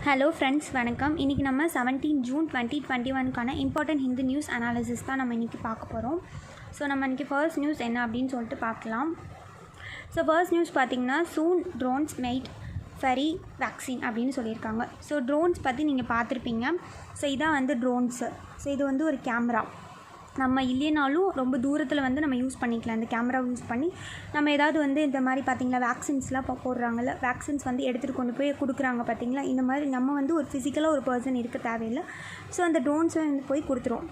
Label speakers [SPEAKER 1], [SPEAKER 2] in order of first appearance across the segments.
[SPEAKER 1] Hello friends, வணக்கம். இன்றைக்கி நம்ம 17 ஜூன் 2021க்கான இம்பார்ட்டன்ட் ஹிந்து நியூஸ் அனாலிசிஸ் தான் நம்ம இன்றைக்கி பார்க்க போகிறோம். ஸோ நம்ம இன்றைக்கி ஃபர்ஸ்ட் நியூஸ் என்ன அப்படின்னு சொல்லிட்டு பார்க்கலாம். ஸோ ஃபர்ஸ்ட் நியூஸ் பார்த்திங்கன்னா, சூன் ட்ரோன்ஸ் மேட் ஃபெரி வேக்சின் அப்படின்னு சொல்லியிருக்காங்க. ஸோ ட்ரோன்ஸ் பற்றி நீங்கள் பார்த்துருப்பீங்க. ஸோ இதான் வந்து ட்ரோன்ஸு. ஸோ இது வந்து ஒரு கேமரா. நம்ம இல்லைனாலும் ரொம்ப தூரத்தில் வந்து நம்ம யூஸ் பண்ணிக்கலாம். இந்த கேமரா யூஸ் பண்ணி நம்ம ஏதாவது வந்து இந்த மாதிரி பார்த்திங்களா வேக்சின்ஸ்லாம் போடுறாங்கல்ல, வேக்சின்ஸ் வந்து எடுத்துகிட்டு கொண்டு போய் கொடுக்குறாங்க பார்த்திங்களா. இந்த மாதிரி நம்ம வந்து ஒரு ஃபிசிக்கலாக ஒரு பர்சன் இருக்க தேவையில்லை. ஸோ அந்த ட்ரோன்ஸை வந்து போய் கொடுத்துரும்.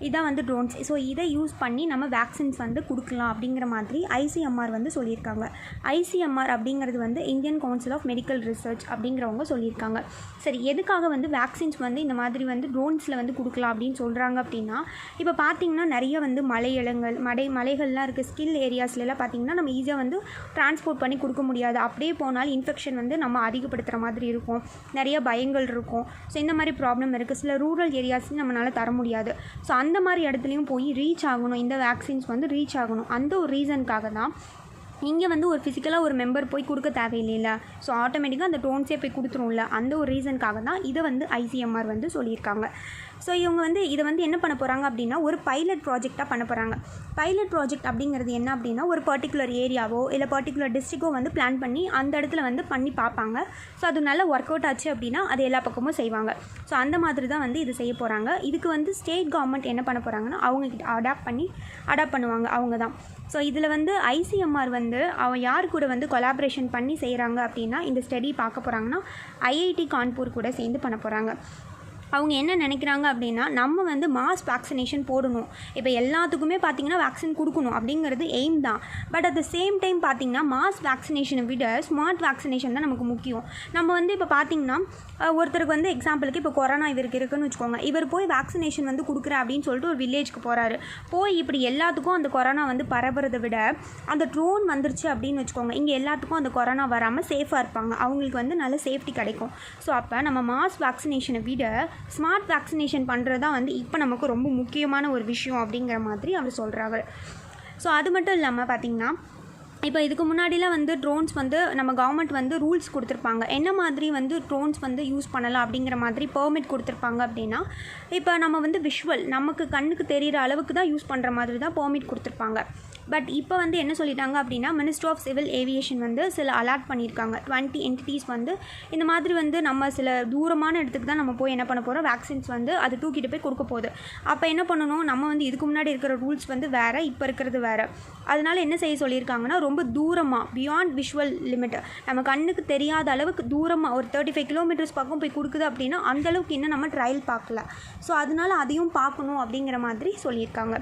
[SPEAKER 1] இதான் வந்து ட்ரோன்ஸ். ஸோ இதை யூஸ் பண்ணி நம்ம வேக்சின்ஸ் வந்து கொடுக்கலாம் அப்படிங்கிற மாதிரி ஐசிஎம்ஆர் வந்து சொல்லியிருக்காங்க. ஐசிஎம்ஆர் அப்படிங்கிறது வந்து Indian council of medical research அப்படிங்கிறவங்க சொல்லியிருக்காங்க. சரி, எதுக்காக வந்து வேக்சின்ஸ் வந்து இந்த மாதிரி வந்து ட்ரோன்ஸில் வந்து கொடுக்கலாம் அப்படின்னு சொல்கிறாங்க அப்படின்னா, இப்போ பார்த்திங்கன்னா நிறைய வந்து மலைகள்லாம் இருக்குது. ஸ்கில் ஏரியாஸ்லாம் பார்த்திங்கன்னா நம்ம ஈஸியாக வந்து டிரான்ஸ்போர்ட் பண்ணி கொடுக்க முடியாது. அப்படியே போனாலும் இன்ஃபெக்ஷன் வந்து நம்ம அதிகப்படுத்துகிற மாதிரி இருக்கும். நிறைய பயங்கள் இருக்கும். ஸோ இந்த மாதிரி ப்ராப்ளம் இருக்குது. சில ரூரல் ஏரியாஸ்லையும் நம்மளால் தர முடியாது. ஸோ அந்த மாதிரி இடத்துலையும் போய் ரீச் ஆகணும், இந்த வேக்சின்ஸ் வந்து ரீச் ஆகணும். அந்த ஒரு ரீசனுக்காக தான் இங்கே வந்து ஒரு ஃபிசிக்கலாக ஒரு மெம்பர் போய் கொடுக்க தேவையில்லைல்ல. ஸோ ஆட்டோமேட்டிக்காக அந்த ட்ரோன்ஸே போய் கொடுத்துரும்ல. அந்த ஒரு ரீசனுக்காக தான் இதை வந்து ஐசிஎம்ஆர் வந்து சொல்லியிருக்காங்க. ஸோ இவங்க வந்து இதை வந்து என்ன பண்ண போகிறாங்க அப்படின்னா, ஒரு பைலட் ப்ராஜெக்டாக பண்ண போகிறாங்க. பைலட் ப்ராஜெக்ட் அப்படிங்கிறது என்ன அப்படின்னா, ஒரு பர்டிகுலர் ஏரியாவோ இல்லை பர்டிகுலர் டிஸ்ட்ரிக்கோ வந்து பிளான் பண்ணி அந்த இடத்துல வந்து பண்ணி பார்ப்பாங்க. ஸோ அது நல்லா ஒர்க் அவுட் ஆச்சு அப்படின்னா அது எல்லா பக்கமும் செய்வாங்க. ஸோ அந்த மாதிரி தான் வந்து இது செய்ய போகிறாங்க. இதுக்கு வந்து ஸ்டேட் கவர்மெண்ட் என்ன பண்ண போகிறாங்கன்னா, அவங்கக்கிட்ட அடாப்ட் பண்ணுவாங்க அவங்க தான். ஸோ இதில் வந்து ஐசிஎம்ஆர் வந்து யார் கூட வந்து கொலாபரேஷன் பண்ணி செய்கிறாங்க அப்படின்னா, இந்த ஸ்டடி பார்க்க போகிறாங்கன்னா ஐஐடி கான்பூர் கூட சேர்ந்து பண்ண போகிறாங்க. அவங்க என்ன நினைக்கிறாங்க அப்படின்னா, நம்ம வந்து மாஸ் வேக்சினேஷன் போடணும். இப்போ எல்லாத்துக்குமே பார்த்திங்கன்னா வேக்சின் கொடுக்கணும் அப்படிங்கிறது எய்ம் தான். But at the same time பார்த்திங்கன்னா மாஸ் வேக்சினேஷனை விட ஸ்மார்ட் வேக்சினேஷன் தான் நமக்கு முக்கியம். நம்ம வந்து இப்போ பார்த்திங்கன்னா ஒருத்தருக்கு வந்து எக்ஸாம்பிளுக்கு இப்போ கொரோனா இவருக்கு இருக்குன்னு வச்சுக்கோங்க. இவர் போய் வேக்சினேஷன் வந்து கொடுக்குறேன் அப்படின்னு சொல்லிட்டு ஒரு வில்லேஜ்க்கு போகிறாரு. போய் இப்படி எல்லாத்துக்கும் அந்த கொரோனா வந்து பரவுறதை விட அந்த ட்ரோன் வந்துருச்சு அப்படின்னு வச்சுக்கோங்க, இங்கே எல்லாத்துக்கும் அந்த கொரோனா வராமல் சேஃபாக இருப்பாங்க. அவங்களுக்கு வந்து நல்ல சேஃப்டி கிடைக்கும். ஸோ அப்போ நம்ம மாஸ் வேக்சினேஷனை விட ஸ்மார்ட் வேக்சினேஷன் பண்ணுறது தான் வந்து இப்போ நமக்கு ரொம்ப முக்கியமான ஒரு விஷயம் அப்படிங்கிற மாதிரி அவர் சொல்கிறாங்க. ஸோ அது மட்டும் இல்லாமல் பார்த்திங்கன்னா, இப்போ இதுக்கு முன்னாடிலாம் வந்து ட்ரோன்ஸ் வந்து நம்ம கவர்மெண்ட் வந்து ரூல்ஸ் கொடுத்துருப்பாங்க. என்ன மாதிரி வந்து ட்ரோன்ஸ் வந்து யூஸ் பண்ணலாம் அப்படிங்கிற மாதிரி பெர்மிட் கொடுத்துருப்பாங்க அப்படின்னா, இப்போ நம்ம வந்து விஷுவல் நமக்கு கண்ணுக்கு தெரிகிற அளவுக்கு தான் யூஸ் பண்ணுற மாதிரி தான் பெர்மிட் கொடுத்துருப்பாங்க. பட் இப்போ வந்து என்ன சொல்லிட்டாங்க அப்படின்னா, மினிஸ்ட்ரி ஆஃப் சிவில் ஏவியேஷன் வந்து சில அலாட் பண்ணியிருக்காங்க. 20 என்டிட்டிஸ் வந்து இந்த மாதிரி வந்து நம்ம சில தூரமான இடத்துக்கு தான் நம்ம போய் என்ன பண்ண போகிறோம், வேக்சின்ஸ் வந்து அது தூக்கிட்டு போய் கொடுக்க போகுது. அப்போ என்ன பண்ணணும், நம்ம வந்து இதுக்கு முன்னாடி இருக்கிற ரூல்ஸ் வந்து வேறு, இப்போ இருக்கிறது வேறு. அதனால் என்ன செய்ய சொல்லியிருக்காங்கன்னா, ரொம்ப தூரமாக பியாண்ட் விஷுவல் லிமிட், நம்ம கண்ணுக்கு தெரியாத அளவுக்கு தூரமாக ஒரு 35 கிலோமீட்டர்ஸ் பக்கம் போய் கொடுக்குது அப்படின்னா அந்தளவுக்கு இன்னும் நம்ம ட்ரையல் பார்க்கல. ஸோ அதனால் அதையும் பார்க்கணும் அப்படிங்கிற மாதிரி சொல்லியிருக்காங்க.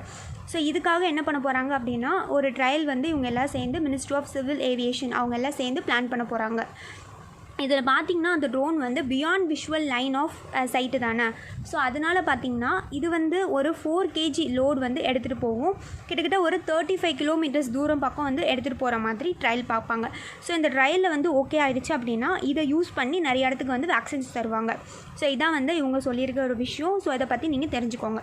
[SPEAKER 1] ஸோ இதுக்காக என்ன பண்ண போகிறாங்க அப்படின்னா, ஒரு ட்ரையல் வந்து இவங்க எல்லாம் சேர்ந்து மினிஸ்ட்ரி ஆஃப் சிவில் ஏவியேஷன் அவங்க எல்லாம் சேர்ந்து பிளான் பண்ண போகிறாங்க. இதில் பார்த்திங்கன்னா அந்த ட்ரோன் வந்து beyond visual line of sight தானே. ஸோ அதனால் பார்த்திங்கன்னா இது வந்து ஒரு 4 kg லோடு வந்து எடுத்துகிட்டு போகும். கிட்டத்தட்ட ஒரு 35 கிலோமீட்டர்ஸ் தூரம் பக்கம் வந்து எடுத்துகிட்டு போகிற மாதிரி ட்ரையல் பார்ப்பாங்க. ஸோ இந்த ட்ரையலில் வந்து ஓகே ஆகிடுச்சு அப்படின்னா இதை யூஸ் பண்ணி நிறைய இடத்துக்கு வந்து வேக்சின்ஸ் தருவாங்க. ஸோ இதான் வந்து இவங்க சொல்லியிருக்க ஒரு விஷயம். ஸோ இதை பற்றி நீங்கள் தெரிஞ்சுக்கோங்க.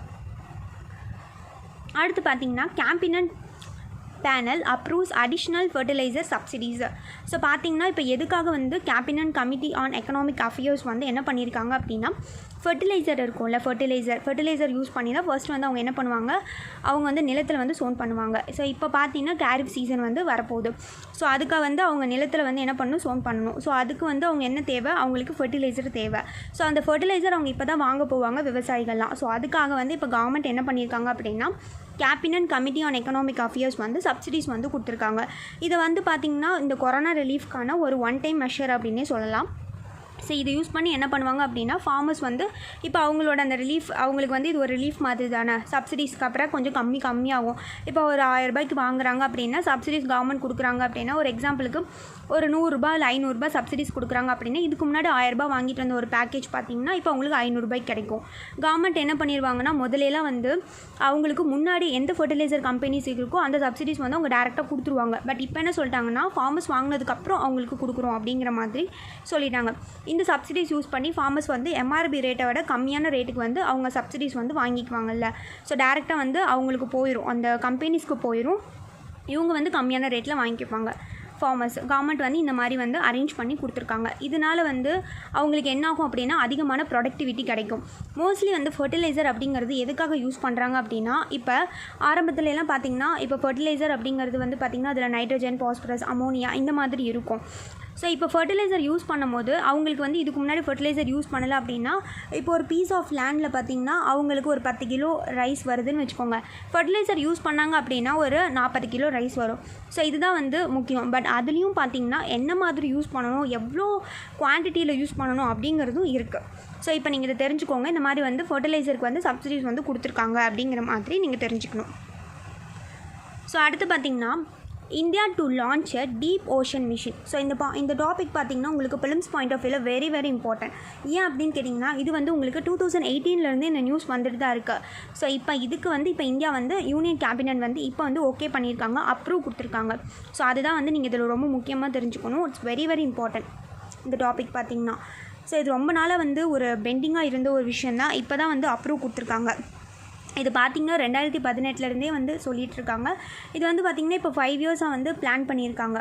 [SPEAKER 1] அடுத்து பார்த்திங்கன்னா, cabinet panel approves additional fertiliser subsidies. So பார்த்திங்கன்னா இப்போ எதுக்காக வந்து cabinet committee on economic affairs வந்து என்ன பண்ணியிருக்காங்க அப்படின்னா, ஃபர்டிலைசர் இருக்கும்ல, ஃபர்டிலைசர் யூஸ் பண்ணி தான் ஃபர்ஸ்ட் வந்து அவங்க என்ன பண்ணுவாங்க, அவங்க வந்து நிலத்தில் வந்து சோன் பண்ணுவாங்க. ஸோ இப்போ பார்த்திங்கன்னா கேரிஃப் சீசன் வந்து வரப்போகுது. ஸோ அதுக்காக வந்து அவங்க நிலத்தில் வந்து என்ன பண்ணணும், சோன் பண்ணணும். ஸோ அதுக்கு வந்து அவங்க என்ன தேவை, அவங்களுக்கு ஃபர்டிலைசர் தேவை. ஸோ அந்த ஃபர்டிலைசர் அவங்க இப்போ தான் வாங்க போவாங்க விவசாயிகள்லாம். ஸோ அதுக்காக வந்து இப்போ கவர்மெண்ட் என்ன பண்ணியிருக்காங்க அப்படின்னா, cabinet committee on economic affairs வந்து சப்சிடிஸ் வந்து கொடுத்துருக்காங்க. இதை வந்து பார்த்திங்கன்னா இந்த கொரோனா ரிலீஃப்க்கான ஒரு ஒன் டைம் மெஷர் அப்படின்னே சொல்லலாம். ஸோ இதை யூஸ் பண்ணி என்ன பண்ணுவாங்க அப்படின்னா, ஃபார்மர்ஸ் வந்து இப்போ அவங்களோட அந்த ரிலீஃப், அவங்களுக்கு வந்து இது ஒரு ரிலீஃப் மாதிரி தானே. சப்சிடிஸ்க்கு அப்புறம் கொஞ்சம் கம்மியாகும். இப்போ ஒரு 1000 ரூபாய்க்கு வாங்குறாங்க அப்படின்னா சப்சிடிஸ் கவர்மெண்ட் கொடுக்குறாங்க அப்படின்னா, ஒரு எக்ஸாம்பிளுக்கு ஒரு 100 ரூபாய் இல்லை 500 ரூபாய் சப்சிடிஸ் கொடுக்குறாங்க அப்படின்னா, இதுக்கு முன்னாடி 1000 ரூபாய் வாங்கிட்டு வந்த ஒரு பேக்கேஜ் பார்த்திங்கன்னா இப்போ அவங்களுக்கு 500 ரூபாய்க்கு கிடைக்கும். கவர்மெண்ட் என்ன பண்ணிடுவாங்கன்னா, முதலெல்லாம் வந்து அவங்களுக்கு முன்னாடி எந்த ஃபர்டிலைசர் கம்பெனிஸ் இருக்கோ அந்த சப்சிடிஸ் வந்து அவங்க டேரெக்டாக கொடுத்துருவாங்க. பட் இப்போ என்ன சொல்லிட்டாங்கன்னா, ஃபார்மர்ஸ் வாங்கினதுக்கப்புறம் அவங்களுக்கு கொடுக்குறோம் அப்படிங்கிற மாதிரி சொல்லிட்டாங்க. இந்த சப்சிடிஸ் யூஸ் பண்ணி ஃபார்மர்ஸ் வந்து எம்ஆர்பி ரேட்டை விட கம்மியான ரேட்டுக்கு வந்து அவங்க சப்சிடிஸ் வந்து வாங்கிக்குவாங்கல்ல. ஸோ டேரெக்டாக வந்து அவங்களுக்கு போயிடும், அந்த கம்பெனிஸ்க்கு போயிடும். இவங்க வந்து கம்மியான ரேட்டில் வாங்கிக்குவாங்க. ஃபார்மர்ஸ் கவர்மெண்ட் வந்து இந்த மாதிரி வந்து அரேஞ்ச் பண்ணி கொடுத்துருக்காங்க. இதனால் வந்து அவங்களுக்கு என்ன ஆகும் அப்படின்னா அதிகமான ப்ரொடக்டிவிட்டி கிடைக்கும். மோஸ்ட்லி வந்து ஃபர்டிலைசர் அப்படிங்கிறது எதுக்காக யூஸ் பண்ணுறாங்க அப்படின்னா, இப்போ ஆரம்பத்துல எல்லாம் பார்த்திங்கன்னா இப்போ ஃபர்டிலைசர் அப்படிங்கிறது வந்து பார்த்திங்கன்னா அதில் நைட்ரஜன், பாஸ்பரஸ், அமோனியா இந்த மாதிரி இருக்கும். ஸோ இப்போ ஃபர்டிலைசர் யூஸ் பண்ணும்போது அவங்களுக்கு வந்து இதுக்கு முன்னாடி ஃபர்டிலைசர் யூஸ் பண்ணலை அப்படின்னா, இப்போ ஒரு பீஸ் ஆஃப் லேண்டில் பார்த்திங்கன்னா அவங்களுக்கு ஒரு 10 கிலோ ரைஸ் வருதுன்னு வச்சுக்கோங்க. ஃபர்டிலைசர் யூஸ் பண்ணாங்க அப்படின்னா ஒரு 40 கிலோ ரைஸ் வரும். ஸோ இதுதான் வந்து முக்கியம். பட் அதுலேயும் பார்த்திங்கன்னா என்ன மாதிரி யூஸ் பண்ணணும், எவ்வளோ குவான்டிட்டியில் யூஸ் பண்ணணும் அப்படிங்கிறதும் இருக்குது. ஸோ இப்போ நீங்கள் இதை தெரிஞ்சுக்கோங்க. இந்த மாதிரி வந்து ஃபர்டிலைசருக்கு வந்து சப்சிடிஸ் வந்து கொடுத்துருக்காங்க அப்படிங்கிற மாதிரி நீங்கள் தெரிஞ்சுக்கணும். ஸோ அடுத்து பார்த்திங்கன்னா India to launch a deep ocean machine. So இந்த டாபிக் பார்த்திங்கன்னா உங்களுக்கு பிலிம்ஸ் பாயிண்ட் ஆஃப் வியூவில் வெரி வெரி இம்பார்ட்டன்ட். ஏன் அப்படின்னு கேட்டிங்கன்னா, இது வந்து உங்களுக்கு 2018 இந்த நியூஸ் வந்துட்டு தான் இருக்குது. ஸோ இப்போ இதுக்கு வந்து இப்போ இந்தியா வந்து யூனியன் கேபினட் வந்து இப்போ வந்து ஓகே பண்ணியிருக்காங்க, அப்ரூவ் கொடுத்துருக்காங்க. ஸோ அதுதான் வந்து நீங்கள் இதில் ரொம்ப முக்கியமாக தெரிஞ்சுக்கணும். இட்ஸ் வெரி வெரி இம்பார்ட்டன்ட் இந்த டாபிக் பார்த்திங்கன்னா. ஸோ இது ரொம்ப நாளாக வந்து ஒரு பெண்டிங்காக இருந்த ஒரு விஷயந்தான். இப்போ தான் வந்து அப்ரூவ் கொடுத்துருக்காங்க. இது பார்த்திங்கன்னா 2018 வந்து சொல்லிகிட்ருக்காங்க. இது வந்து பார்த்திங்கன்னா இப்போ 5 இயர்ஸாக வந்து பிளான் பண்ணியிருக்காங்க.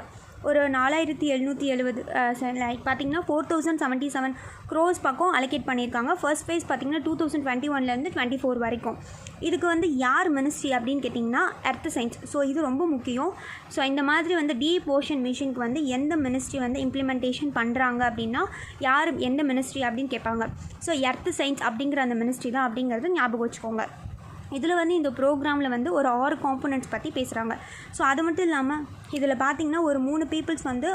[SPEAKER 1] ஒரு 4770 லைக் பார்த்திங்கன்னா 4077 க்ரோஸ் பக்கம் அலோகேட் பண்ணியிருக்காங்க. ஃபர்ஸ்ட் ஃபேஸ் பார்த்திங்கன்னா 2021 24 வரைக்கும். இதுக்கு வந்து யார் மினிஸ்ட்ரி அப்படின்னு கேட்டிங்கன்னா எர்த் சயின்ஸ். ஸோ இது ரொம்ப முக்கியம். ஸோ இந்த மாதிரி வந்து டீப் ஓஷன் மிஷினுக்கு வந்து எந்த மினிஸ்ட்ரி வந்து இம்ப்ளிமெண்டேஷன் பண்ணுறாங்க அப்படின்னா யார் எந்த மினிஸ்ட்ரி அப்படின்னு கேட்பாங்க. ஸோ எர்த் சயின்ஸ் அப்படிங்கிற அந்த மினிஸ்ட்ரி தான் அப்படிங்கிறது ஞாபகம் வச்சுக்கோங்க. இதில் வந்து இந்த ப்ரோக்ராமில் வந்து ஒரு 6 காம்பனண்ட்ஸ் பற்றி பேசுகிறாங்க. ஸோ அது மட்டும் இல்லாமல் இதில் பார்த்திங்கன்னா ஒரு 3 பீப்புள்ஸ் வந்து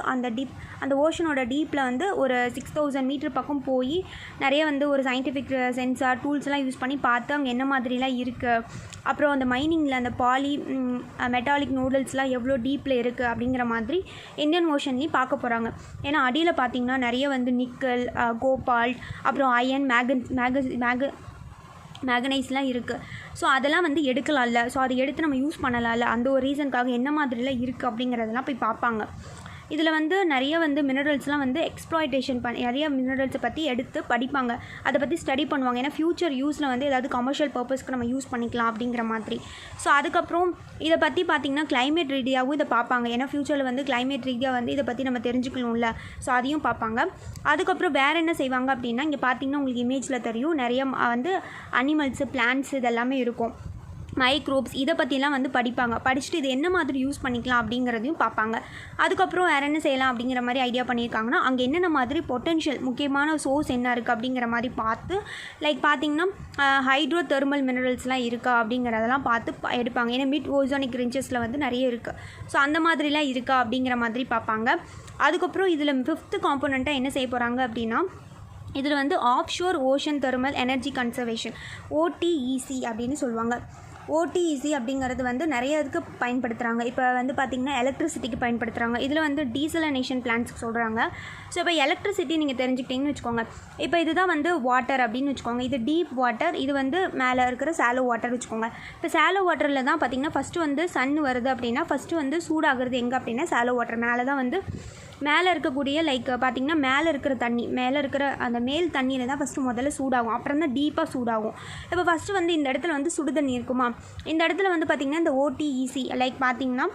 [SPEAKER 1] அந்த ஓஷனோட டீப்பில் வந்து ஒரு 6000 மீட்டர் பக்கம் போய் நிறைய வந்து ஒரு சயின்டிஃபிக் சென்சார் டூல்ஸ்லாம் யூஸ் பண்ணி பார்த்து அங்கே என்ன மாதிரிலாம் இருக்குது, அப்புறம் அந்த மைனிங்கில் அந்த மெட்டாலிக் நூடல்ஸ்லாம் எவ்வளோ டீப்பில் இருக்குது அப்படிங்கிற மாதிரி இந்தியன் ஓஷன்லேயும் பார்க்க போகிறாங்க. ஏன்னா அடியில் பார்த்திங்கன்னா நிறைய வந்து நிக்கல், கோபால்ட், அப்புறம் அயன், மேக்னைஸ்லாம் இருக்குது. ஸோ அதெல்லாம் வந்து எடுக்கலாம்ல. ஸோ அதை எடுத்து நம்ம யூஸ் பண்ணலாம்ல. அந்த ஒரு ரீசனுக்காக என்ன மாதிரிலாம் இருக்குது அப்படிங்கிறதெல்லாம் போய் பார்ப்பாங்க. இதில் வந்து நிறைய வந்து மினரல்ஸ்லாம் வந்து எக்ஸ்ப்ளாய்டேஷன் நிறைய மினரல்ஸை பற்றி எடுத்து படிப்பாங்க, அதை பற்றி ஸ்டடி பண்ணுவாங்க. ஏன்னா ஃப்யூச்சர் யூஸில் வந்து ஏதாவது கமர்ஷியல் பர்பஸ்க்கு நம்ம யூஸ் பண்ணிக்கலாம் அப்படிங்கிற மாதிரி. ஸோ அதுக்கப்புறம் இதை பற்றி பார்த்திங்கன்னா கிளைமேட் ரீதியாகவும் இதை பார்ப்பாங்க. ஏன்னா ஃப்யூச்சரில் வந்து கிளைமேட் ரீதியாக வந்து இதை பற்றி நம்ம தெரிஞ்சுக்கணும்ல. ஸோ அதையும் பார்ப்பாங்க. அதுக்கப்புறம் வேறு என்ன செய்வாங்க அப்படின்னா, இங்கே பார்த்திங்கன்னா உங்களுக்கு இமேஜில் தெரியும் நிறைய வந்து அனிமல்ஸு, பிளான்ட்ஸ் இதெல்லாமே இருக்கும், மைக்ரோப்ஸ் இதை பற்றிலாம் வந்து படிப்பாங்க. படிச்சுட்டு இது என்ன மாதிரி யூஸ் பண்ணிக்கலாம் அப்படிங்கிறதையும் பார்ப்பாங்க. அதுக்கப்புறம் வேறு என்ன செய்யலாம் அப்படிங்கிற மாதிரி ஐடியா பண்ணியிருக்காங்கன்னா, அங்கே என்னென்ன மாதிரி பொட்டென்ஷியல் முக்கியமான சோர்ஸ் என்ன இருக்குது அப்படிங்கிற மாதிரி பார்த்து, லைக் பார்த்திங்கன்னா ஹைட்ரோ தெர்மல் மினரல்ஸ்லாம் இருக்கா அப்படிங்கிறதெல்லாம் பார்த்து எடுப்பாங்க. ஏன்னா மிட் ஓசோனிக் ரிஞ்சஸில் வந்து நிறைய இருக்குது. ஸோ அந்த மாதிரிலாம் இருக்கா அப்படிங்கிற மாதிரி பார்ப்பாங்க. அதுக்கப்புறம் இதில் 5th காம்போனண்ட்டாக என்ன செய்ய போகிறாங்க அப்படின்னா, இதில் வந்து offshore ocean thermal energy conservation, OTEC அப்படின்னு சொல்லுவாங்க. OTEC அப்படிங்கிறது வந்து நிறைய இதுக்கு பயன்படுத்துகிறாங்க. இப்போ வந்து பார்த்திங்கன்னா எலக்ட்ரிசிட்டிக்கு பயன்படுத்துகிறாங்க. இதில் வந்து டீசலினேஷன் பிளான்ட்ஸ்க்கு சொல்கிறாங்க. ஸோ இப்போ எலக்ட்ரிசிட்டி நீங்கள் தெரிஞ்சுக்கிட்டிங்கன்னு வச்சுக்கோங்க. இப்போ இதுதான் வந்து வாட்டர் அப்படின்னு வச்சுக்கோங்க. இது டீப் வாட்டர், இது வந்து மேலே இருக்கிற சாலோ வாட்டர் வச்சுக்கோங்க. இப்போ சாலோ வாட்டரில் தான் பார்த்திங்கன்னா ஃபஸ்ட்டு வந்து சன் வருது அப்படின்னா ஃபஸ்ட்டு வந்து சூடாகிறது எங்கே அப்படின்னா சாலோ வாட்டர் மேலே தான் வந்து மேலே இருக்கக்கூடிய லைக் பார்த்திங்கன்னா மேலே இருக்கிற தண்ணி, மேலே இருக்கிற அந்த மேல் தண்ணியில் தான் ஃபஸ்ட்டு முதல்ல சூடாகும், அப்புறம் தான் டீப்பாக சூடாகும். இப்போ ஃபஸ்ட்டு வந்து இந்த இடத்துல வந்து சுடு தண்ணி இருக்குமா, இந்த இடத்துல வந்து பார்த்திங்கன்னா இந்த OTEC லைக் பார்த்திங்கன்னா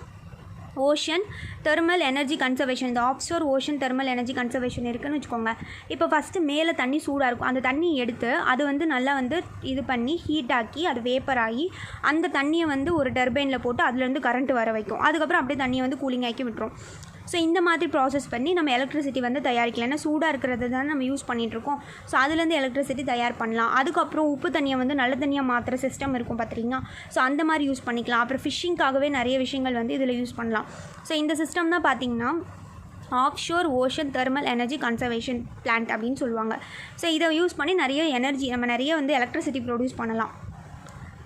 [SPEAKER 1] ஓஷன் தெர்மல் எனர்ஜி கன்சர்வேஷன், இந்த offshore ocean thermal energy conservation இருக்குதுன்னு வச்சுக்கோங்க. இப்போ ஃபஸ்ட்டு மேலே தண்ணி சூடாக இருக்கும், அந்த தண்ணி எடுத்து அது வந்து நல்லா வந்து இது பண்ணி ஹீட் ஆக்கி அது வேப்பர் ஆகி அந்த தண்ணியை வந்து ஒரு டர்பைனில் போட்டு அதுலேருந்து கரண்ட் வர வைக்கும். அதுக்கப்புறம் அப்படியே தண்ணியை வந்து கூலிங் ஆக்கி விட்டுரும். ஸோ இந்த மாதிரி ப்ராசஸ் பண்ணி நம்ம எலக்ட்ரிசிட்டி வந்து தயாரிக்கலாம். ஏன்னா சூடாக இருக்கிறது தான் நம்ம யூஸ் பண்ணிகிட்ருக்கோம். ஸோ அதுலேருந்து எலக்ட்ரிசிட்டி தயார் பண்ணலாம். அதுக்கப்புறம் உப்பு தண்ணியை வந்து நல்ல தண்ணியாக மாற்றுற சிஸ்டம் இருக்கும் பார்த்திங்கன்னா. ஸோ அந்த மாதிரி யூஸ் பண்ணிக்கலாம். அப்புறம் ஃபிஷ்ஷிங்காகவே நிறைய விஷயங்கள் வந்து இதில் யூஸ் பண்ணலாம். ஸோ இந்த சிஸ்டம் தான் பார்த்திங்கன்னா offshore ocean thermal energy conservation plant அப்படின்னு சொல்லுவாங்க. ஸோ இதை யூஸ் பண்ணி நிறைய எனர்ஜி நம்ம நிறைய வந்து எலக்ட்ரிசிட்டி ப்ரொடியூஸ் பண்ணலாம்.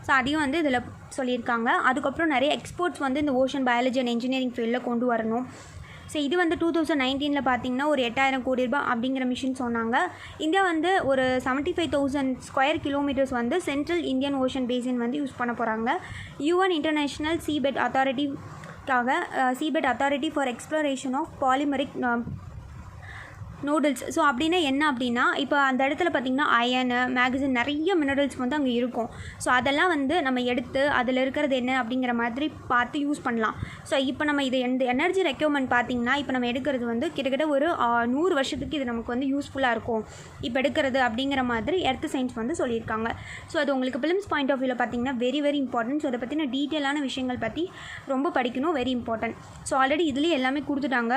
[SPEAKER 1] ஸோ அதையும் வந்து இதில் சொல்லியிருக்காங்க. அதுக்கப்புறம் நிறைய எக்ஸ்போர்ட்ஸ் வந்து இந்த ஓஷன் பயாலஜி அண்ட் இன்ஜினியரிங் ஃபீல்டில் கொண்டு வரணும். ஸோ இது வந்து 2019 பார்த்திங்கன்னா ஒரு 8000 கோடி ரூபாய் அப்படிங்கிற மிஷின் சொன்னாங்க. இந்தியா வந்து ஒரு 75,000 ஸ்கொயர் கிலோமீட்டர்ஸ் வந்து சென்ட்ரல் இந்தியன் ஓஷன் பேசின் வந்து யூஸ் பண்ண போகிறாங்க. UN international seabed authority for exploration of polymetallic nodules. So அப்படின்னா என்ன அப்படின்னா, இப்போ அந்த இடத்துல பார்த்திங்கன்னா அயனு, மேக்னீசியம் நிறைய மினரல்ஸ் வந்து அங்கே இருக்கும். ஸோ அதெல்லாம் வந்து நம்ம எடுத்து அதில் இருக்கிறது என்ன அப்படிங்கிற மாதிரி பார்த்து யூஸ் பண்ணலாம். ஸோ இப்போ நம்ம இது எனர்ஜி ரெக்யர்மெண்ட் பார்த்திங்கன்னா, இப்போ நம்ம எடுக்கிறது வந்து கிட்டத்தட்ட ஒரு 100 வருஷத்துக்கு இது நமக்கு வந்து யூஸ்ஃபுல்லாக இருக்கும் இப்போ எடுக்கிறது அப்படிங்கிற மாதிரி எர்த் சயின்ஸ் வந்து சொல்லியிருக்காங்க. ஸோ அது உங்களுக்கு பிலிம்ஸ் பாயிண்ட் ஆஃப் வியூவில் பார்த்திங்கன்னா வெரி வெரி இம்பார்ட்டன்ட். ஸோ அதை பற்றின டீட்டெயிலான விஷயங்கள் பற்றி ரொம்ப படிக்கணும், வெரி இம்பார்ட்டன்ட். ஸோ ஆல்ரெடி இதுலேயே எல்லாமே கொடுத்துட்டாங்க,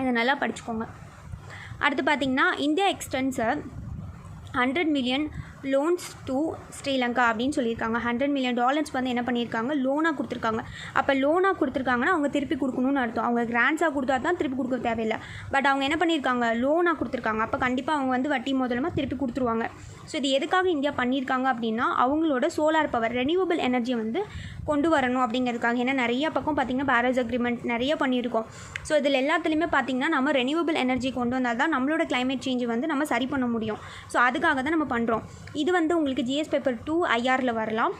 [SPEAKER 1] இதை நல்லா படிச்சுக்கோங்க. அடுத்து பார்த்திங்கன்னா, India extends $100 million loans to Sri Lanka அப்படின்னு சொல்லியிருக்காங்க. $100 million வந்து என்ன பண்ணியிருக்காங்க, லோனாக கொடுத்துருக்காங்க. அப்போ லோனாக கொடுத்துருக்காங்கன்னா அவங்க திருப்பி கொடுக்கணும்னு அர்த்தம். அவங்க கிராண்ட்ஸாக கொடுத்தா தான் திருப்பி கொடுக்க தேவையில்லை. பட் அவங்க என்ன பண்ணியிருக்காங்க, லோனாக கொடுத்துருக்காங்க. அப்போ கண்டிப்பாக அவங்க வந்து வட்டி முதலமாக திருப்பி கொடுத்துருவாங்க. ஸோ இது எதுக்காக இந்தியா பண்ணியிருக்காங்க அப்படின்னா, அவங்களோட சோலார் பவர், ரெனியூவபிள் எனர்ஜியை வந்து கொண்டு வரணும் அப்படிங்கிறதுக்காக. ஏன்னா நிறைய பக்கம் பார்த்திங்கன்னா பாரிஸ் அக்ரிமெண்ட் நிறைய பண்ணியிருக்கோம். ஸோ இதில் எல்லாத்துலேயுமே பார்த்திங்கன்னா நம்ம ரெனியூவபிள் எனர்ஜி கொண்டு வந்தால் தான் நம்மளோட கிளைமேட் சேஞ்சை வந்து நம்ம சரி பண்ண முடியும். ஸோ அதுக்காக தான் நம்ம பண்ணுறோம். இது வந்து உங்களுக்கு GS பேப்பர் 2 IRல வரலாம்.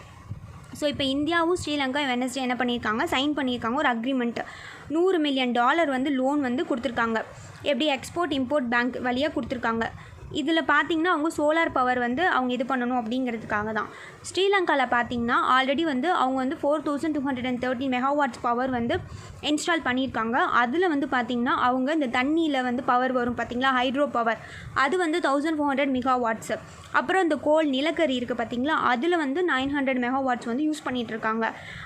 [SPEAKER 1] ஸோ இப்போ இந்தியாவும் ஸ்ரீலங்கா வெனஸ்டே என்ன பண்ணியிருக்காங்க, சைன் பண்ணியிருக்காங்க ஒரு அக்ரிமெண்ட். $100 million வந்து லோன் வந்து கொடுத்துருக்காங்க. எப்படி எக்ஸ்போர்ட் இம்போர்ட் பேங்க் வழியாக கொடுத்துருக்காங்க. இதில் பார்த்திங்கன்னா அவங்க சோலார் பவர் வந்து அவங்க இது பண்ணணும் அப்படிங்கிறதுக்காக தான். ஸ்ரீலங்காவில் பார்த்திங்கன்னா ஆல்ரெடி வந்து அவங்க வந்து 4230 மெகாவாட்ஸ் பவர் வந்து இன்ஸ்டால் பண்ணியிருக்காங்க. அதில் வந்து பார்த்திங்கன்னா அவங்க இந்த தண்ணியில் வந்து பவர் வரும் பார்த்திங்களா, ஹைட்ரோ பவர், அது வந்து 1400 மெகாவாட்ஸ். அப்புறம் இந்த கோல் நிலக்கரி இருக்குது பார்த்திங்களா, அதில் வந்து 900 மெகாவாட்ஸ் வந்து யூஸ் பண்ணிகிட்ருக்காங்க.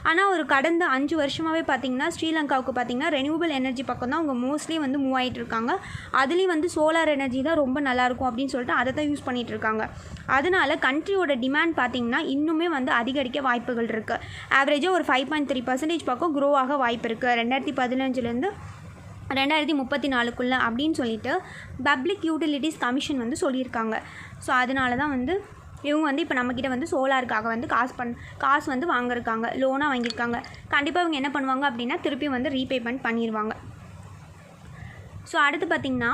[SPEAKER 1] ஆனால் ஒரு கடந்த 5 வருஷமாகவே பார்த்திங்கன்னா ஸ்ரீலங்காவுக்கு பார்த்திங்கன்னா ரெனியூவபிள் எனர்ஜி பக்கம் தான் அவங்க மோஸ்ட்லி வந்து மூவ் ஆகிட்டு இருக்காங்க. அதுலேயும் வந்து சோலார் எனர்ஜி தான் ரொம்ப நல்லாயிருக்கும் அப்படின்னு சொல்லிட்டு அதை தான் யூஸ் பண்ணிகிட்டு இருக்காங்க. அதனால் கண்ட்ரியோட டிமாண்ட் பார்த்திங்கன்னா இன்னுமே வந்து அதிகரிக்க வாய்ப்புகள் இருக்குது. ஆவரேஜாக ஒரு 5.3% பக்கம் க்ரோ ஆக வாய்ப்பு இருக்குது 2015 2034 அப்படின்னு சொல்லிட்டு பப்ளிக் யூட்டிலிட்டிஸ் கமிஷன் வந்து சொல்லியிருக்காங்க. ஸோ அதனால தான் வந்து இவங்க வந்து இப்போ நம்மக்கிட்ட வந்து சோலாருக்காக வந்து காசு வந்து வாங்கியிருக்காங்க, லோனாக வாங்கியிருக்காங்க. கண்டிப்பாக இவங்க என்ன பண்ணுவாங்க அப்படின்னா திருப்பி வந்து ரீபேமெண்ட் பண்ணிடுவாங்க. ஸோ அடுத்து பார்த்திங்கன்னா,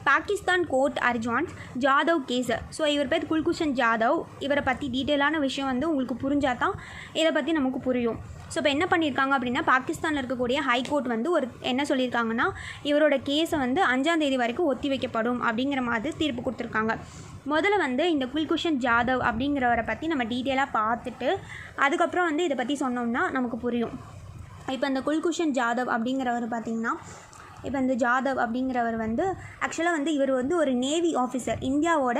[SPEAKER 1] Pakistan court adjourns Jadhav case. So இவர் பேர் குல்பூஷன் ஜாதவ். இவரை பற்றி டீட்டெயிலான விஷயம் வந்து உங்களுக்கு புரிஞ்சால் தான் இதை பற்றி நமக்கு புரியும். ஸோ இப்போ என்ன பண்ணியிருக்காங்க அப்படின்னா, பாகிஸ்தானில் இருக்கக்கூடிய ஹைகோர்ட் வந்து என்ன சொல்லியிருக்காங்கன்னா, இவரோட கேஸை வந்து 5ஆம் தேதி வரைக்கும் ஒத்தி வைக்கப்படும் அப்படிங்கிற மாதிரி தீர்ப்பு கொடுத்துருக்காங்க. முதல்ல வந்து இந்த குல்பூஷன் ஜாதவ் அப்படிங்கிறவரை பற்றி நம்ம டீட்டெயிலாக பார்த்துட்டு அதுக்கப்புறம் வந்து இதை பற்றி சொன்னோம்னா நமக்கு புரியும். இப்போ இந்த குல்பூஷன் ஜாதவ் அப்படிங்கிறவர் பார்த்திங்கன்னா, இப்போ இந்த ஜாதவ் அப்படிங்கிறவர் வந்து ஆக்சுவலாக வந்து இவர் வந்து ஒரு நேவி ஆஃபீஸர், இந்தியாவோட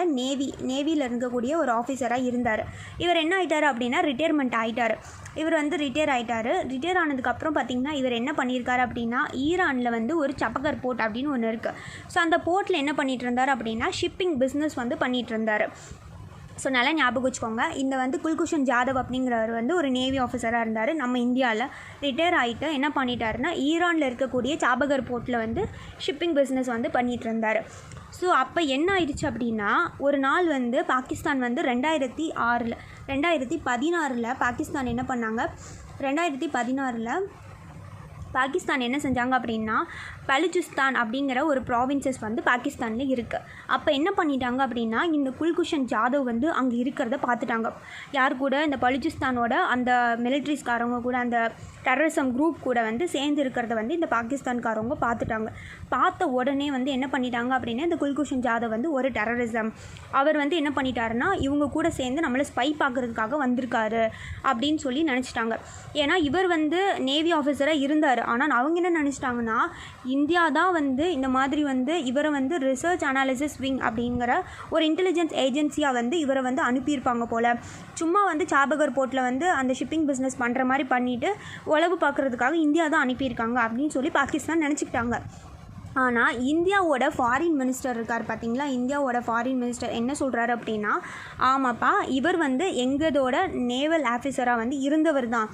[SPEAKER 1] நேவியில் இருக்கக்கூடிய ஒரு ஆஃபீஸராக இருந்தார். இவர் என்ன ஆகிட்டார் அப்படின்னா ரிட்டையர்மெண்ட் ஆகிட்டார். இவர் வந்து ரிட்டையர் ஆனதுக்கப்புறம் பார்த்திங்கன்னா இவர் என்ன பண்ணியிருக்காரு அப்படின்னா, ஈரானில் வந்து ஒரு சபகர் போர்ட் அப்படின்னு ஒன்று இருக்குது. ஸோ அந்த போர்ட்டில் என்ன பண்ணிகிட்டு இருந்தார் அப்படின்னா ஷிப்பிங் பிஸ்னஸ் வந்து பண்ணிகிட்டு இருந்தார். ஸோ நல்லா ஞாபகம் வச்சுக்கோங்க, இந்த வந்து குல்பூஷன் ஜாதவ் அப்படிங்கிறவர் வந்து ஒரு நேவி ஆஃபீஸராக இருந்தார். நம்ம இந்தியாவில் ரிட்டையர் ஆகிட்டு என்ன பண்ணிட்டாருன்னா ஈரானில் இருக்கக்கூடிய சாபகர் போர்ட்டில் வந்து ஷிப்பிங் பிஸ்னஸ் வந்து பண்ணிகிட்டு இருந்தார். ஸோ அப்போ என்ன ஆயிடுச்சு அப்படின்னா, ஒரு நாள் வந்து பாகிஸ்தான் வந்து 2016 பாகிஸ்தான் என்ன பண்ணாங்க, 2016 பாகிஸ்தான் என்ன செஞ்சாங்க அப்படின்னா, பலுச்சிஸ்தான் அப்படிங்கிற ஒரு ப்ராவின்சஸ் வந்து பாகிஸ்தானில் இருக்குது. அப்போ என்ன பண்ணிட்டாங்க அப்படின்னா, இந்த குல்பூஷன் ஜாதவ் வந்து அங்கே இருக்கிறத பார்த்துட்டாங்க. யார் கூட, இந்த பலுச்சிஸ்தானோட அந்த மிலிட்ரிஸ்காரவங்க கூட, அந்த டெரரிசம் குரூப் கூட வந்து சேர்ந்து இருக்கிறத வந்து இந்த பாகிஸ்தான்காரவங்க பார்த்துட்டாங்க. பார்த்த உடனே வந்து என்ன பண்ணிட்டாங்க அப்படின்னா, இந்த குல்பூஷன் ஜாதவ் வந்து ஒரு டெரரிசம், அவர் வந்து என்ன பண்ணிட்டாருன்னா இவங்க கூட சேர்ந்து நம்மளை ஸ்பை பார்க்குறதுக்காக வந்திருக்காரு அப்படின்னு சொல்லி நினச்சிட்டாங்க. ஏன்னா இவர் வந்து நேவி ஆஃபீஸராக இருந்தார். ஆனால் அவங்க என்ன நினச்சிட்டாங்கன்னா, இந்தியா தான் வந்து இந்த மாதிரி வந்து இவரை வந்து ரிசர்ச் அனாலிசிஸ் விங் அப்படிங்கிற ஒரு இன்டெலிஜென்ஸ் ஏஜென்சியாக வந்து இவரை வந்து அனுப்பியிருப்பாங்க போல். சும்மா வந்து சாபகர் போர்ட்டில் வந்து அந்த ஷிப்பிங் பிஸ்னஸ் பண்ணுற மாதிரி பண்ணிவிட்டு உளவு பார்க்குறதுக்காக இந்தியா தான் அனுப்பியிருக்காங்க அப்படின்னு சொல்லி பாகிஸ்தான் நினச்சிக்கிட்டாங்க. ஆனால் இந்தியாவோட ஃபாரின் மினிஸ்டர் இருக்கார் பார்த்தீங்களா, இந்தியாவோட ஃபாரின் மினிஸ்டர் என்ன சொல்கிறாரு அப்படின்னா, ஆமாப்பா இவர் வந்து எங்களோட நேவல் ஆஃபீஸராக வந்து இருந்தவர் தான்,